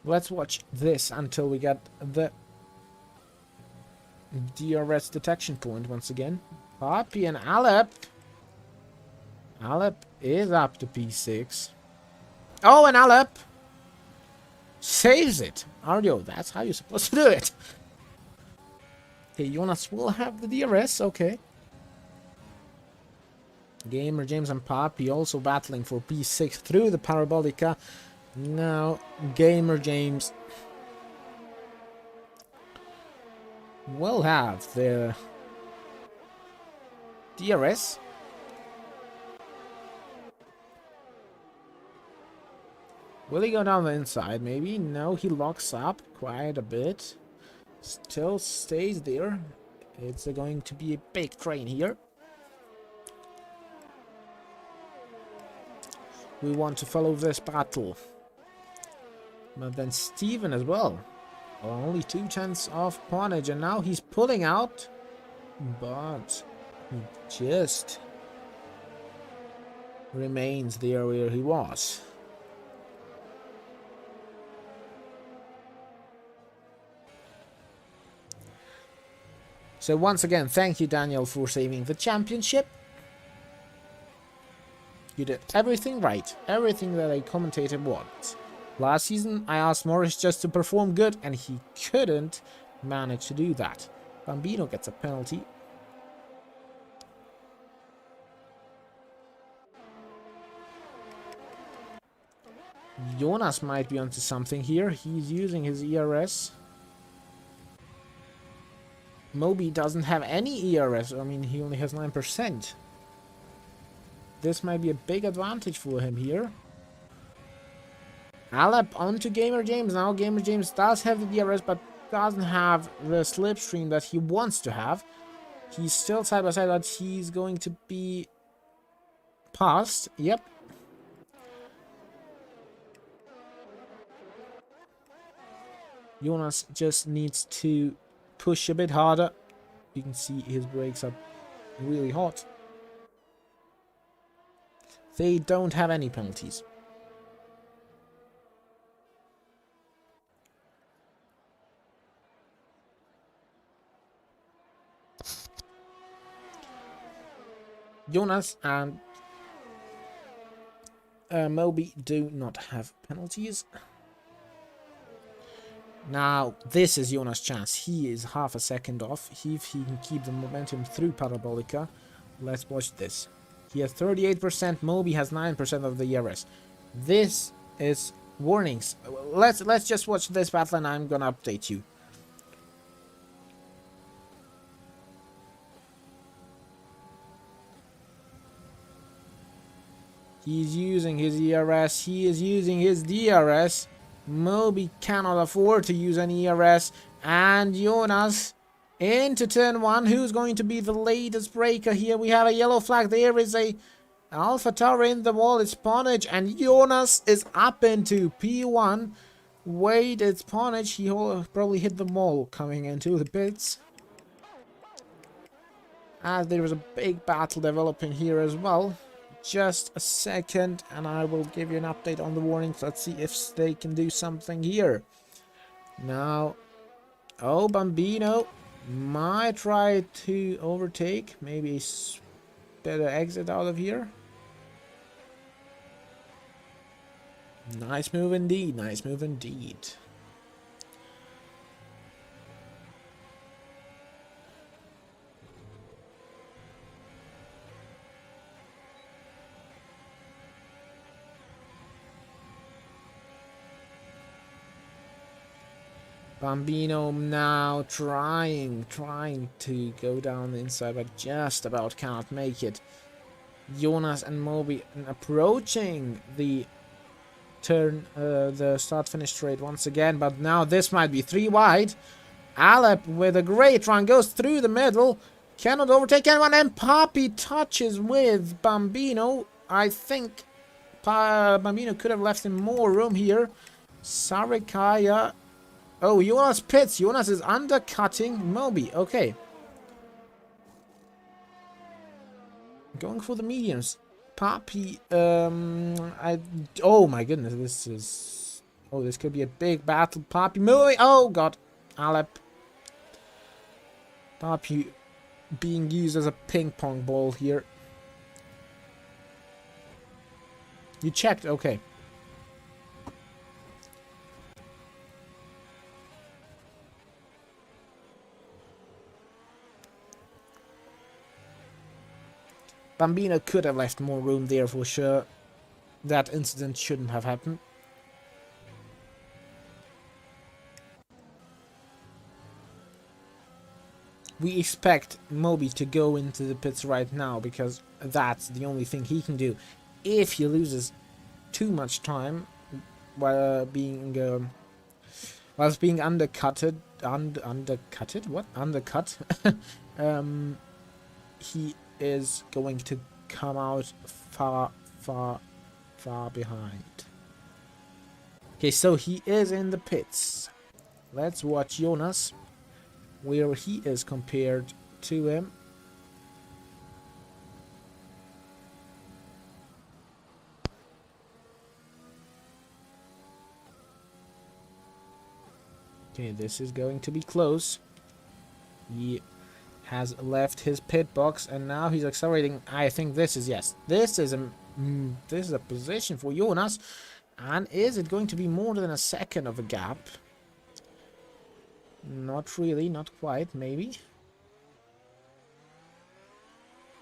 Speaker 1: Let's watch this until we get the DRS detection point once again. Poppy and Alep. Alep is up to P6. Oh, and Alep saves it. Ardio, that's how you're supposed to do it. Okay, Jonas will have the DRS. Okay. Gamer James and Poppy also battling for P6 through the Parabolica. Now, Gamer James will have the DRS. Will he go down the inside? Maybe. No, he locks up quite a bit. Still stays there. It's going to be a big train here. We want to follow this battle. But then Steven as well. Only 2/10 of Ponage, and now he's pulling out. But he just remains there where he was. So once again, thank you, Daniel, for saving the championship. You did everything right. Everything that a commentator wants. Last season, I asked Morris just to perform good, and he couldn't manage to do that. Bambino gets a penalty. Jonas might be onto something here. He's using his ERS. Moby doesn't have any ERS. I mean, he only has 9%. This might be a big advantage for him here. Alep onto Gamer James. Now Gamer James does have the DRS, but doesn't have the slipstream that he wants to have. He's still side by side, but he's going to be passed. Yep. Jonas just needs to push a bit harder. You can see his brakes are really hot. They don't have any penalties. Jonas and Moby do not have penalties. Now, this is Jonas' chance. He is half a second off. If he can keep the momentum through Parabolica, let's watch this. He has 38%, Moby has 9% of the ERS. This is warnings. Let's just watch this battle and I'm gonna update you. He's using his ERS, he is using his DRS. Moby cannot afford to use an ERS, and Jonas into turn 1. Who's going to be the latest breaker here? We have a yellow flag. There is a Alpha Tower in the wall. It's Ponage, and Jonas is up into P1. Wait, it's Ponage. He probably hit the wall coming into the pits. And there is a big battle developing here as well. Just a second and I will give you an update on the warnings. Let's see if they can do something here. Now, oh, Bambino might try to overtake. Maybe better exit out of here. Nice move indeed. Nice move indeed. Bambino now trying to go down the inside, but just about cannot make it. Jonas and Moby approaching the turn, the start-finish straight once again, but now this might be 3 wide. Alep with a great run goes through the middle, cannot overtake anyone, and Papi touches with Bambino. I think Bambino could have left him more room here. Sarikaya. Oh, Jonas pits. Jonas is undercutting Moby. Okay. Going for the mediums. Papi. Oh my goodness. This is. Oh, this could be a big battle. Papi. Moby. Oh god. Alep. Papi being used as a ping pong ball here. You checked. Okay. Bambino could have left more room there for sure. That incident shouldn't have happened. We expect Moby to go into the pits right now because that's the only thing he can do. If he loses too much time, whilst being undercutted, undercutted, what? Undercut. um, he is going to come out far, far, far behind. Okay, so he is in the pits. Let's watch Jonas, where he is compared to him. Okay, this is going to be close. He has left his pit box and now he's accelerating. I think this is, yes, this is a position for Jonas. And is it going to be more than a second of a gap? Not really, not quite, maybe.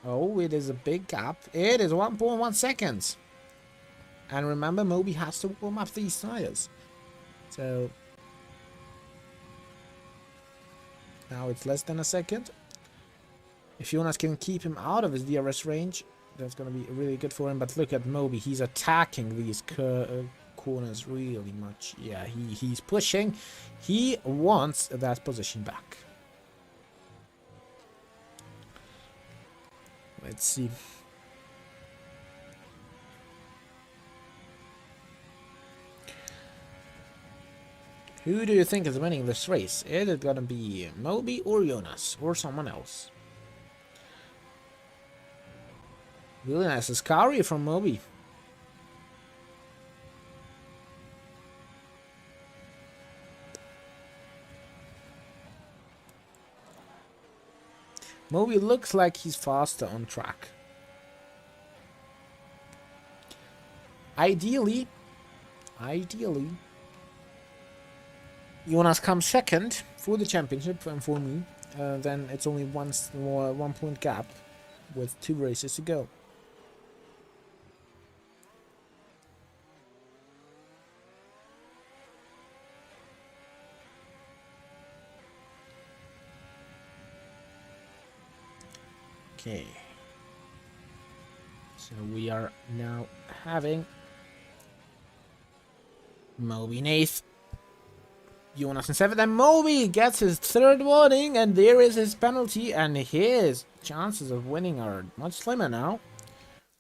Speaker 1: Oh, it is a big gap. It is 1.1 seconds. And remember, Moby has to warm up these tires. So now it's less than a second. If Jonas can keep him out of his DRS range, that's going to be really good for him. But look at Moby. He's attacking these corners really much. Yeah, he's pushing. He wants that position back. Let's see. Who do you think is winning this race? Is it gonna be Moby or Jonas or someone else? Really nice Ascari from Moby. Moby looks like he's faster on track. Ideally, Jonas comes second for the championship, and for me, then it's only one point gap with 2 races to go. Okay, so we are now having Moby in 8th, Jonas in 7th, and Moby gets his 3rd warning, and there is his penalty, and his chances of winning are much slimmer now.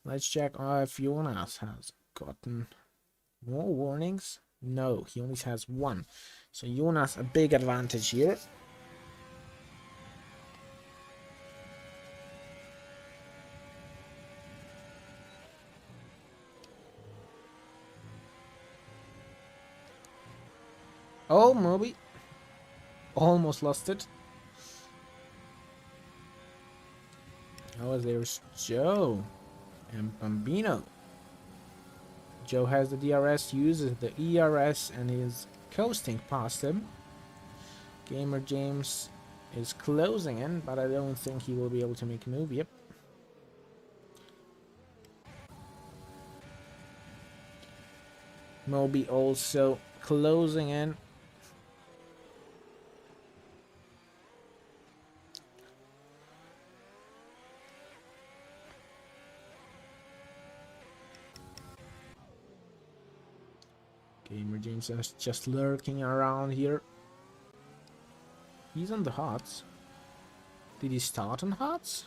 Speaker 1: Let's check if Jonas has gotten more warnings. No, he only has 1. So Jonas a big advantage here. Oh, Moby almost lost it. Oh, there's Joe and Bambino. Joe has the DRS, uses the ERS, and is coasting past him. Gamer James is closing in, but I don't think he will be able to make a move. Yep. Moby also closing in. Gamer James is just lurking around here. He's on the hots. Did he start on hots?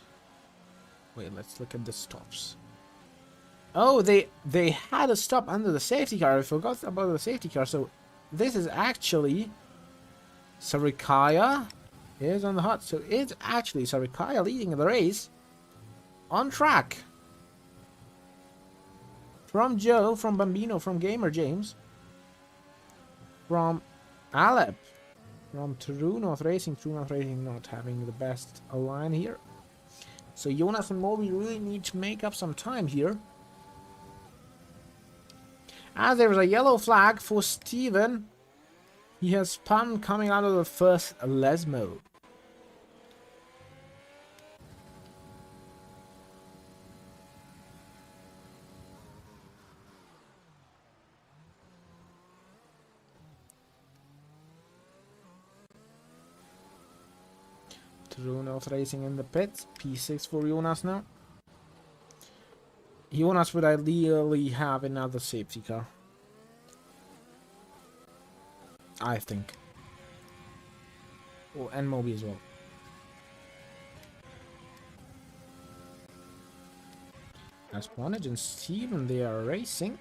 Speaker 1: Wait, let's look at the stops. Oh, they had a stop under the safety car. I forgot about the safety car. So this is actually Sarikaya is on the hot. So it's actually Sarikaya leading the race on track. From Joe, from Bambino, from Gamer James, from Alep, from True North Racing. True North Racing not having the best line here. So Jonas and Moby really need to make up some time here. As there is a yellow flag for Steven. He has spun coming out of the first Lesmo. True North Racing in the pits. P6 for Jonas now. Jonas would ideally have another safety car. I think. Oh, and Moby as well. As Bonnet and Steven, they are racing.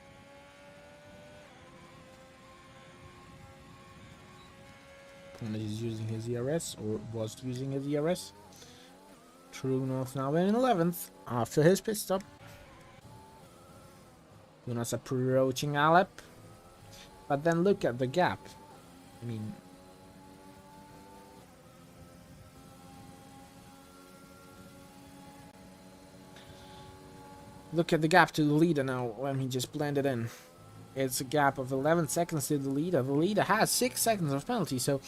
Speaker 1: Bonnet is using his ERS, or was using his ERS. True North now in 11th after his pit stop. Jonas approaching Alep. But then look at the gap. I mean, look at the gap to the leader now when he just blended in. It's a gap of 11 seconds to the leader. The leader has 6 seconds of penalty, so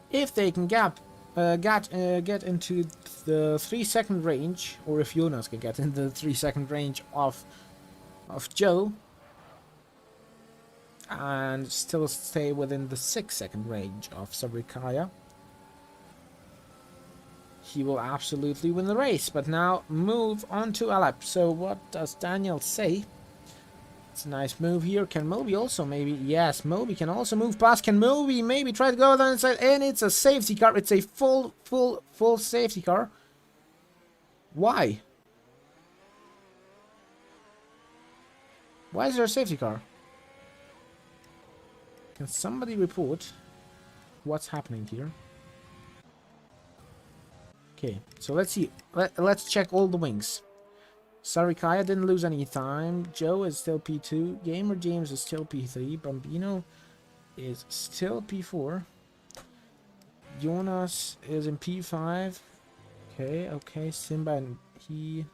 Speaker 1: if they can get into the 3-second range, or if Jonas can get into the 3-second range of Joe, and still stay within the 6-second range of Sabrikaya, he will absolutely win the race. But now move on to Alep. So what does Daniel say? It's a nice move here. Can Moby also maybe? Yes, Moby can also move past. Can Moby maybe try to go down inside? And it's a safety car. It's a full safety car. Why? Why is there a safety car? Can somebody report what's happening here? Okay, so let's see. Let's check all the wings. Sarikaya didn't lose any time. Joe is still P2. Gamer James is still P3. Bambino is still P4. Jonas is in P5. Okay. Simba and he...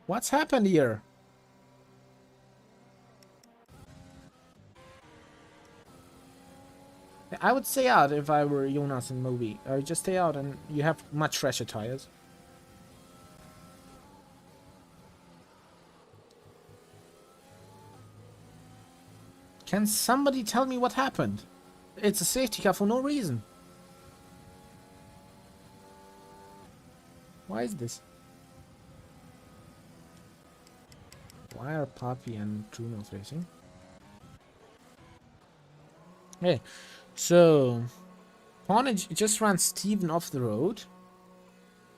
Speaker 1: what's happened here? I would stay out if I were Jonas and Moby. I would just stay out and you have much fresher tires. Can somebody tell me what happened? It's a safety car for no reason. Why is this? Why are Poppy and Truno racing? Okay, so Ponage just ran Steven off the road.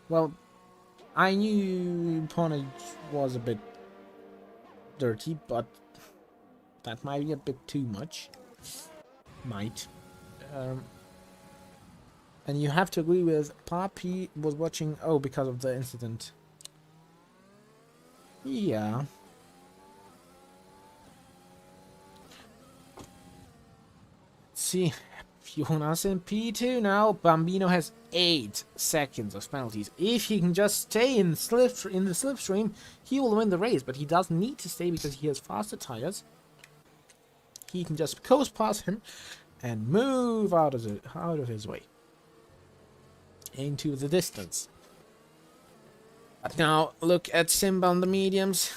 Speaker 1: Well, I knew Ponage was a bit dirty, but that might be a bit too much. Might. And you have to agree with Poppy was watching... Oh, because of the incident. Yeah. See, Jonas in P2 now. Bambino has 8 seconds of penalties. If he can just stay in the slipstream, he will win the race. But he doesn't need to stay because he has faster tires. He can just coast past him and move out of his way into the distance. But now look at Simba on the mediums.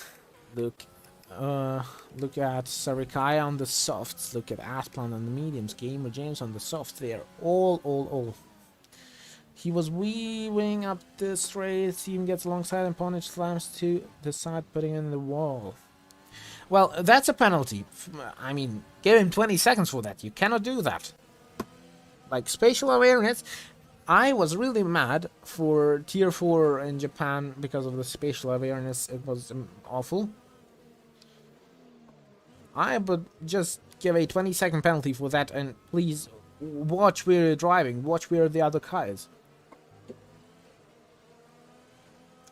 Speaker 1: Look at Sarikaya on the softs. Look at Asplan on the mediums. Gamer James on the softs. They are all. He was weaving up the straight. Steven gets alongside and Ponage slams to the side, putting in the wall. Well, that's a penalty. I mean, give him 20 seconds for that. You cannot do that. Like, spatial awareness. I was really mad for Tier 4 in Japan because of the spatial awareness. It was awful. I would just give a 20-second penalty for that, and please watch where you're driving. Watch where the other car is.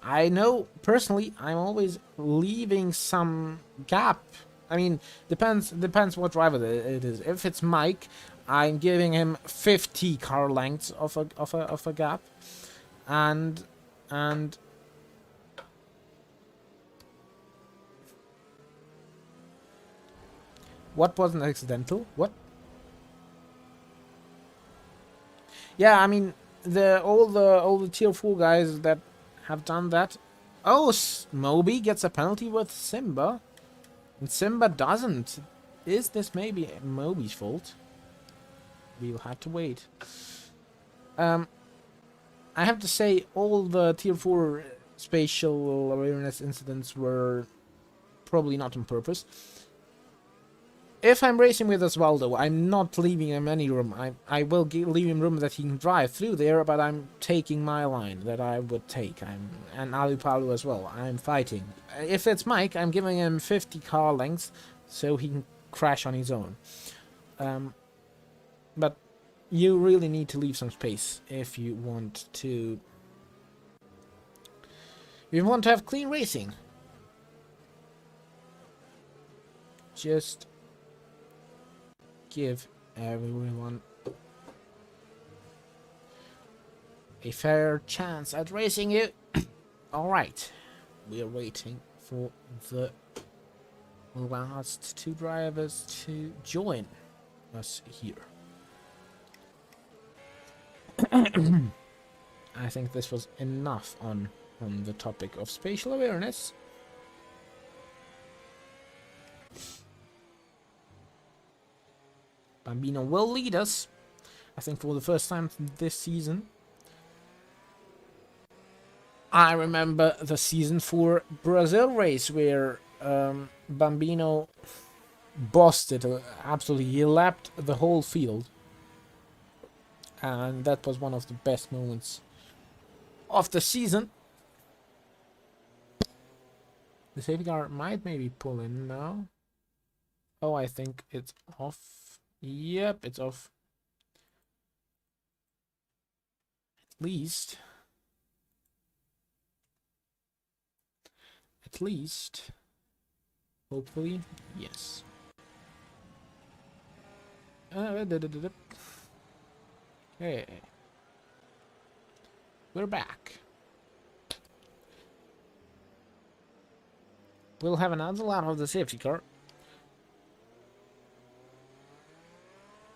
Speaker 1: I know, personally, I'm always leaving some gap. I mean, depends what driver it is. If it's Mike, I'm giving him 50 car lengths of a gap, and what wasn't accidental? What? Yeah, I mean, all the Tier 4 guys that have done that. Oh, Moby gets a penalty with Simba, and Simba doesn't. Is this maybe Moby's fault? We'll have to wait. I have to say, all the Tier 4 spatial awareness incidents were probably not on purpose. if I'm racing with Osvaldo, I'm not leaving him any room. I will leave him room that he can drive through there, but I'm taking my line that I would take. And Alupalu as well. I'm fighting. If it's Mike, I'm giving him 50 car lengths so he can crash on his own. But you really need to leave some space if you want to. You want to have clean racing. Just give everyone a fair chance at racing you. Alright, we are waiting for the last two drivers to join us here. I think this was enough on the topic of spatial awareness. Bambino will lead us, I think, for the first time this season. I remember the season 4 Brazil race where Bambino bossed it absolutely. He lapped the whole field. And that was one of the best moments of the season. The safety car might maybe pull in now. Oh, I think it's off. Yep, it's off. At least. Hopefully, yes. Okay. We're back. We'll have another lap of the safety car.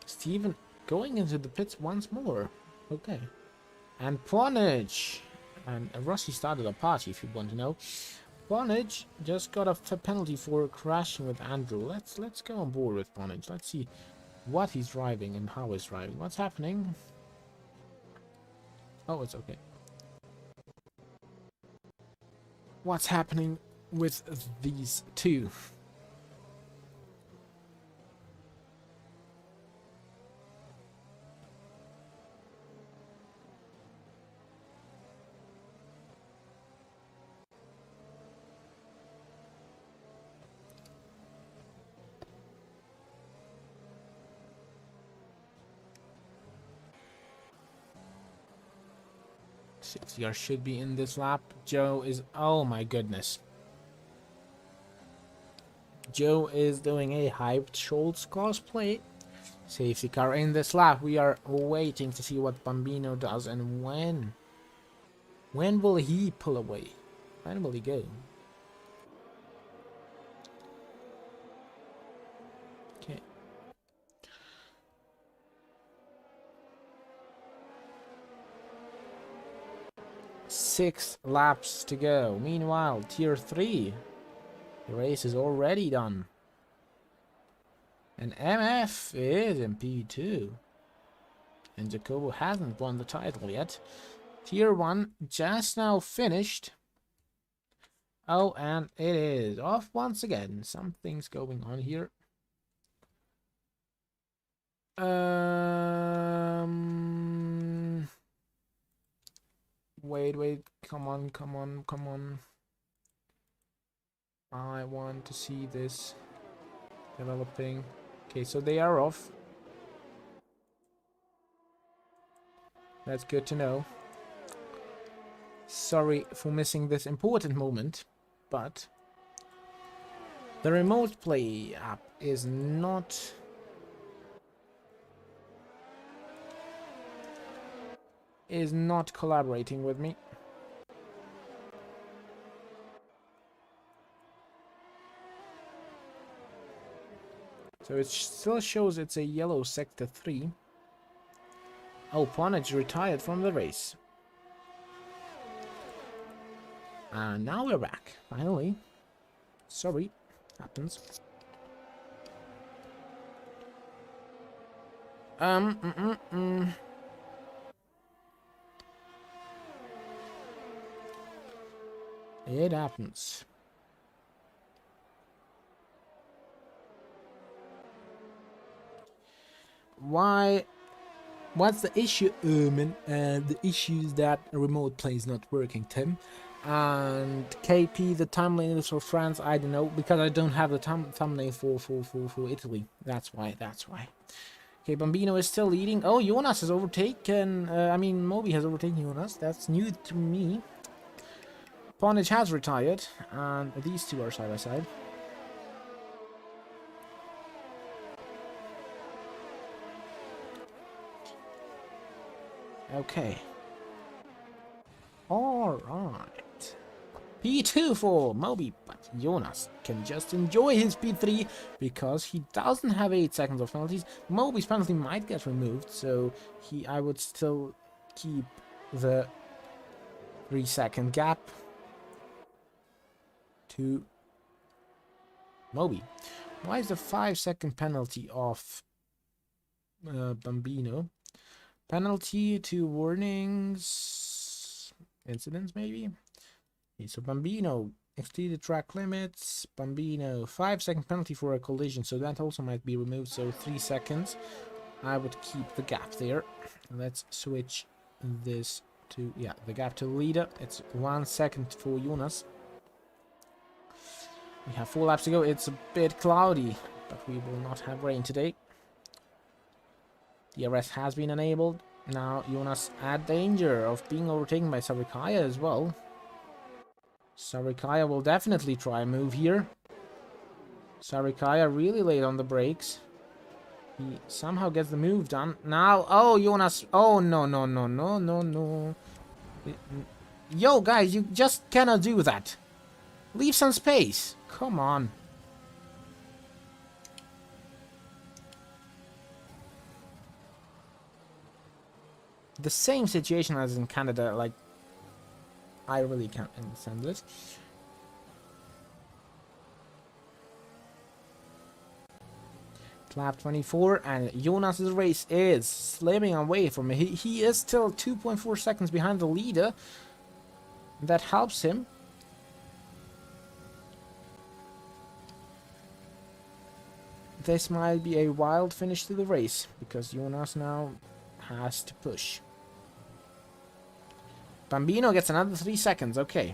Speaker 1: Steven going into the pits once more. Okay. And Ponage. And Rossi started a party, if you want to know. Ponage just got a penalty for crashing with Andrew. Let's go on board with Ponage. Let's see what he's driving and how he's driving. What's happening? Oh, it's okay. What's happening with these two? CR should be in this lap. Joe is... Oh my goodness. Joe is doing a hyped Schultz cosplay. Safety car in this lap. We are waiting to see what Bambino does and when. When will he pull away? When will he go? Okay. Six laps to go. Meanwhile, Tier 3. The race is already done. And MF is in P2. And Jacobo hasn't won the title yet. Tier 1 just now finished. Oh, and it is off once again. Something's going on here. Wait. Come on. I want to see this developing. Okay, so they are off. That's good to know. Sorry for missing this important moment, but the remote play app is not collaborating with me. So it still shows it's a yellow sector 3. Oh, Ponage retired from the race. And now we're back, finally. Sorry, happens. It happens. why? What's the issue, Ermin? The issue is that a remote play is not working, Tim. And KP, the thumbnail is for France. I don't know, because I don't have the thumbnail for Italy. That's why. Okay, Bambino is still leading. Oh, Jonas has overtaken. I mean, Moby has overtaken Jonas. That's new to me. Ponich has retired, and these two are side by side. Okay. Alright. P2 for Moby, but Jonas can just enjoy his P3 because he doesn't have 8 seconds of penalties. Moby's penalty might get removed, so I would still keep the 3-second gap to Moby. Why is the 5-second penalty off Bambino? Penalty, 2 warnings, incidents maybe? Okay, so Bambino exceeded track limits. Bambino, 5-second penalty for a collision, so that also might be removed, so 3 seconds. I would keep the gap there. Let's switch this to, yeah, the gap to the leader. It's 1 second for Jonas. We have 4 laps to go. It's a bit cloudy, but we will not have rain today. DRS has been enabled. Now Jonas at danger of being overtaken by Sarikaya as well. Sarikaya will definitely try a move here. Sarikaya really late on the brakes. He somehow gets the move done. Now, oh, Jonas. Oh, no. Yo, guys, you just cannot do that. Leave some space. Come on. The same situation as in Canada, like, I really can't understand this. Lap 24, and Jonas's race is slipping away from him. He is still 2.4 seconds behind the leader. That helps him. This might be a wild finish to the race, because Jonas now has to push. Bambino gets another 3 seconds, okay.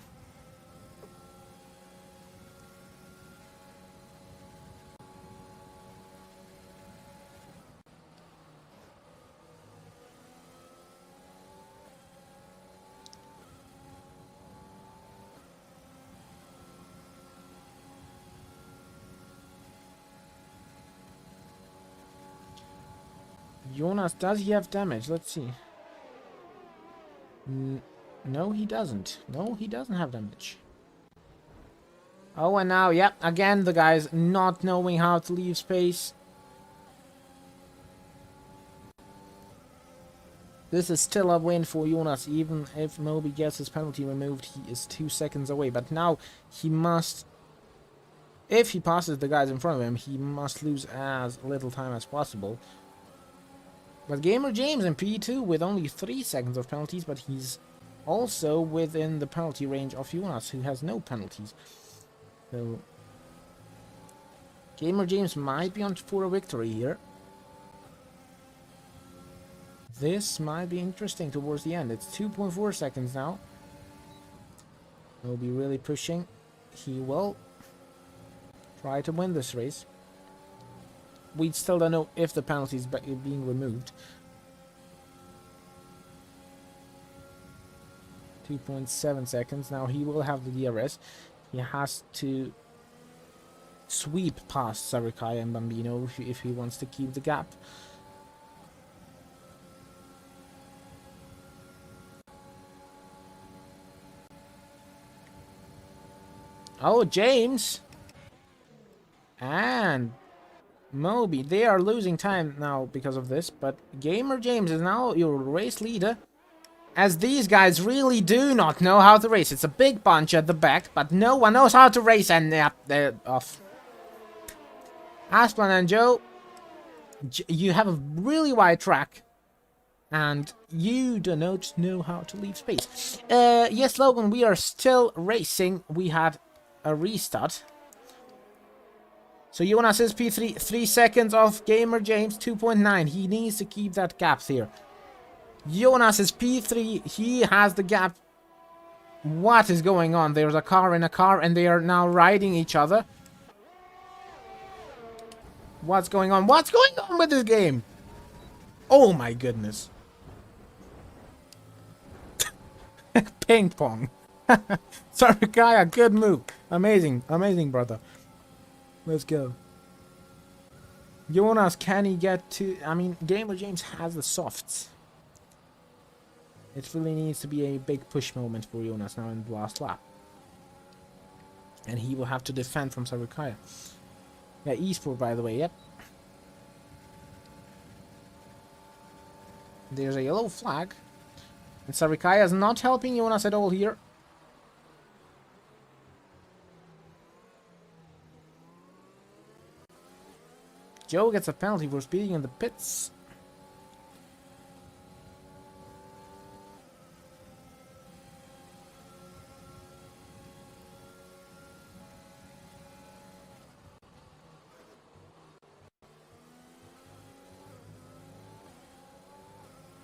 Speaker 1: Jonas, does he have damage? Let's see. No, he doesn't. No, he doesn't have damage. Oh, and now, yep, again, the guy's not knowing how to leave space. This is still a win for Jonas, even if Moby gets his penalty removed, he is 2 seconds away. But now, he must, if he passes the guys in front of him, he must lose as little time as possible. But Gamer James in P2 with only 3 seconds of penalties, but he's also within the penalty range of Jonas, who has no penalties. So Gamer James might be on for a victory here. This might be interesting towards the end. It's 2.4 seconds now. He'll be really pushing. He will try to win this race. We still don't know if the penalty is being removed. 2.7 seconds. Now he will have the DRS. He has to sweep past Sarikaya and Bambino if he wants to keep the gap. Oh, James! And Moby, they are losing time now because of this, but Gamer James is now your race leader, as these guys really do not know how to race. It's a big bunch at the back, but no one knows how to race, and they're off. Asplan and Joe, you have a really wide track, and you do not know how to leave space. Yes, Logan, we are still racing. We had a restart. So Jonas is P3, 3 seconds off Gamer James, 2.9. He needs to keep that gap here. Jonas is P3, he has the gap. What is going on? There's a car in a car and they are now riding each other. What's going on? What's going on with this game? Oh my goodness. Ping pong. Sorry, Kaya, good move. Amazing, amazing, brother. Let's go. Jonas, can he get to... I mean, Gamer James has the softs. It really needs to be a big push moment for Jonas now in the last lap. And he will have to defend from Sarukaya. Yeah, esport, by the way, yep. There's a yellow flag. And Sarukaya is not helping Jonas at all here. Joe gets a penalty for speeding in the pits.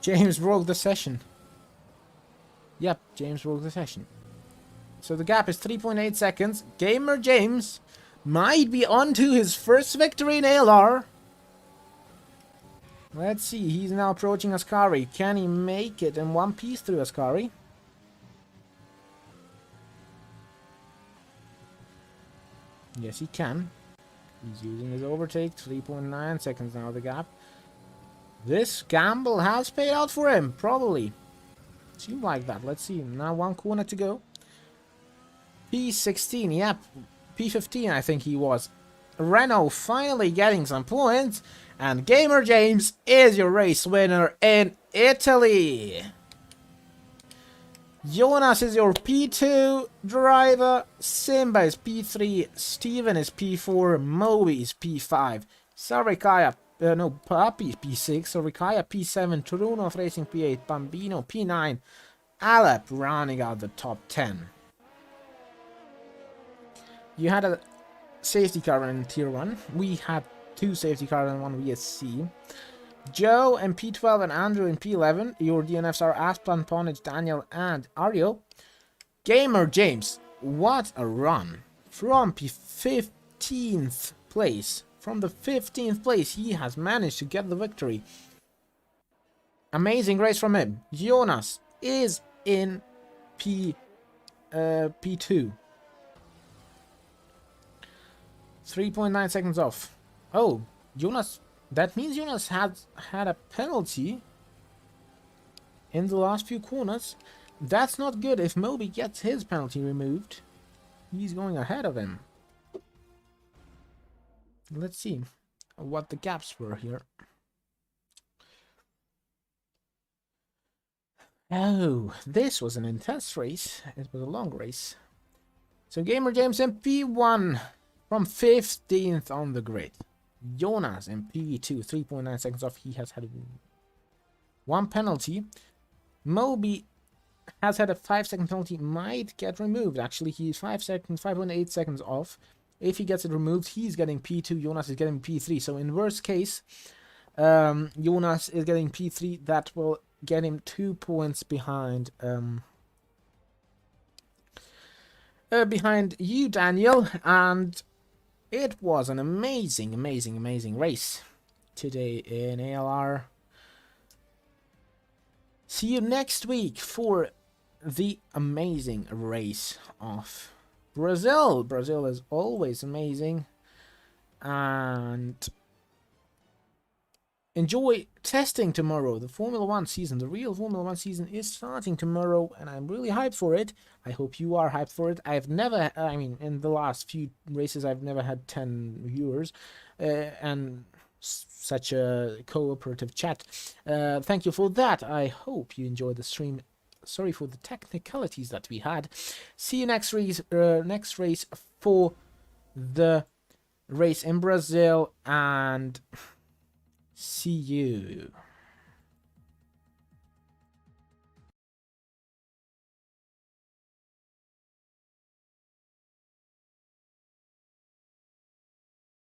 Speaker 1: James broke the session. Yep, James broke the session. So the gap is 3.8 seconds. Gamer James might be on to his first victory in ALR. Let's see, he's now approaching Ascari. Can he make it in one piece through Ascari? Yes, he can. He's using his overtake. 3.9 seconds now, the gap. This gamble has paid out for him, probably. Seems like that. Let's see. Now one corner to go. P16, yep. P15, I think he was. Renault finally getting some points. And Gamer James is your race winner in Italy. Jonas is your P2 driver. Simba is P3. Steven is P4. Moby is P5. Sarikaya, Papi P6. Sarikaya P7. Turunov Racing P8. Bambino P9. Alep rounding out the top 10. You had a safety car in Tier 1. We had 2 safety cars and 1 VSC. Joe in P12 and Andrew in P11. Your DNFs are Asplan, Ponage, Daniel, and Ario. Gamer James, what a run. From P15th place. From the 15th place, he has managed to get the victory. Amazing race from him. Jonas is in P2. 3.9 seconds off. Oh, Jonas... That means Jonas had a penalty in the last few corners. That's not good. If Moby gets his penalty removed, he's going ahead of him. Let's see what the gaps were here. Oh, this was an intense race. It was a long race. So Gamer James in P1 from 15th on the grid. Jonas in P2, 3.9 seconds off. He has had 1 penalty. Moby has had a 5-second penalty. Might get removed. Actually, he's 5.8 seconds off. If he gets it removed, he's getting P2. Jonas is getting P3. So in worst case, Jonas is getting P3. That will get him 2 points behind behind you, Daniel. And it was an amazing, amazing, amazing race today in ALR. See you next week for the amazing race of Brazil. Brazil is always amazing. And enjoy testing tomorrow. The Formula 1 season, the real Formula 1 season is starting tomorrow, and I'm really hyped for it. I hope you are hyped for it. I've never, I mean, in the last few races, I've never had 10 viewers, and such a cooperative chat. Thank you for that. I hope you enjoyed the stream. Sorry for the technicalities that we had. See you next race for the race in Brazil, and see you.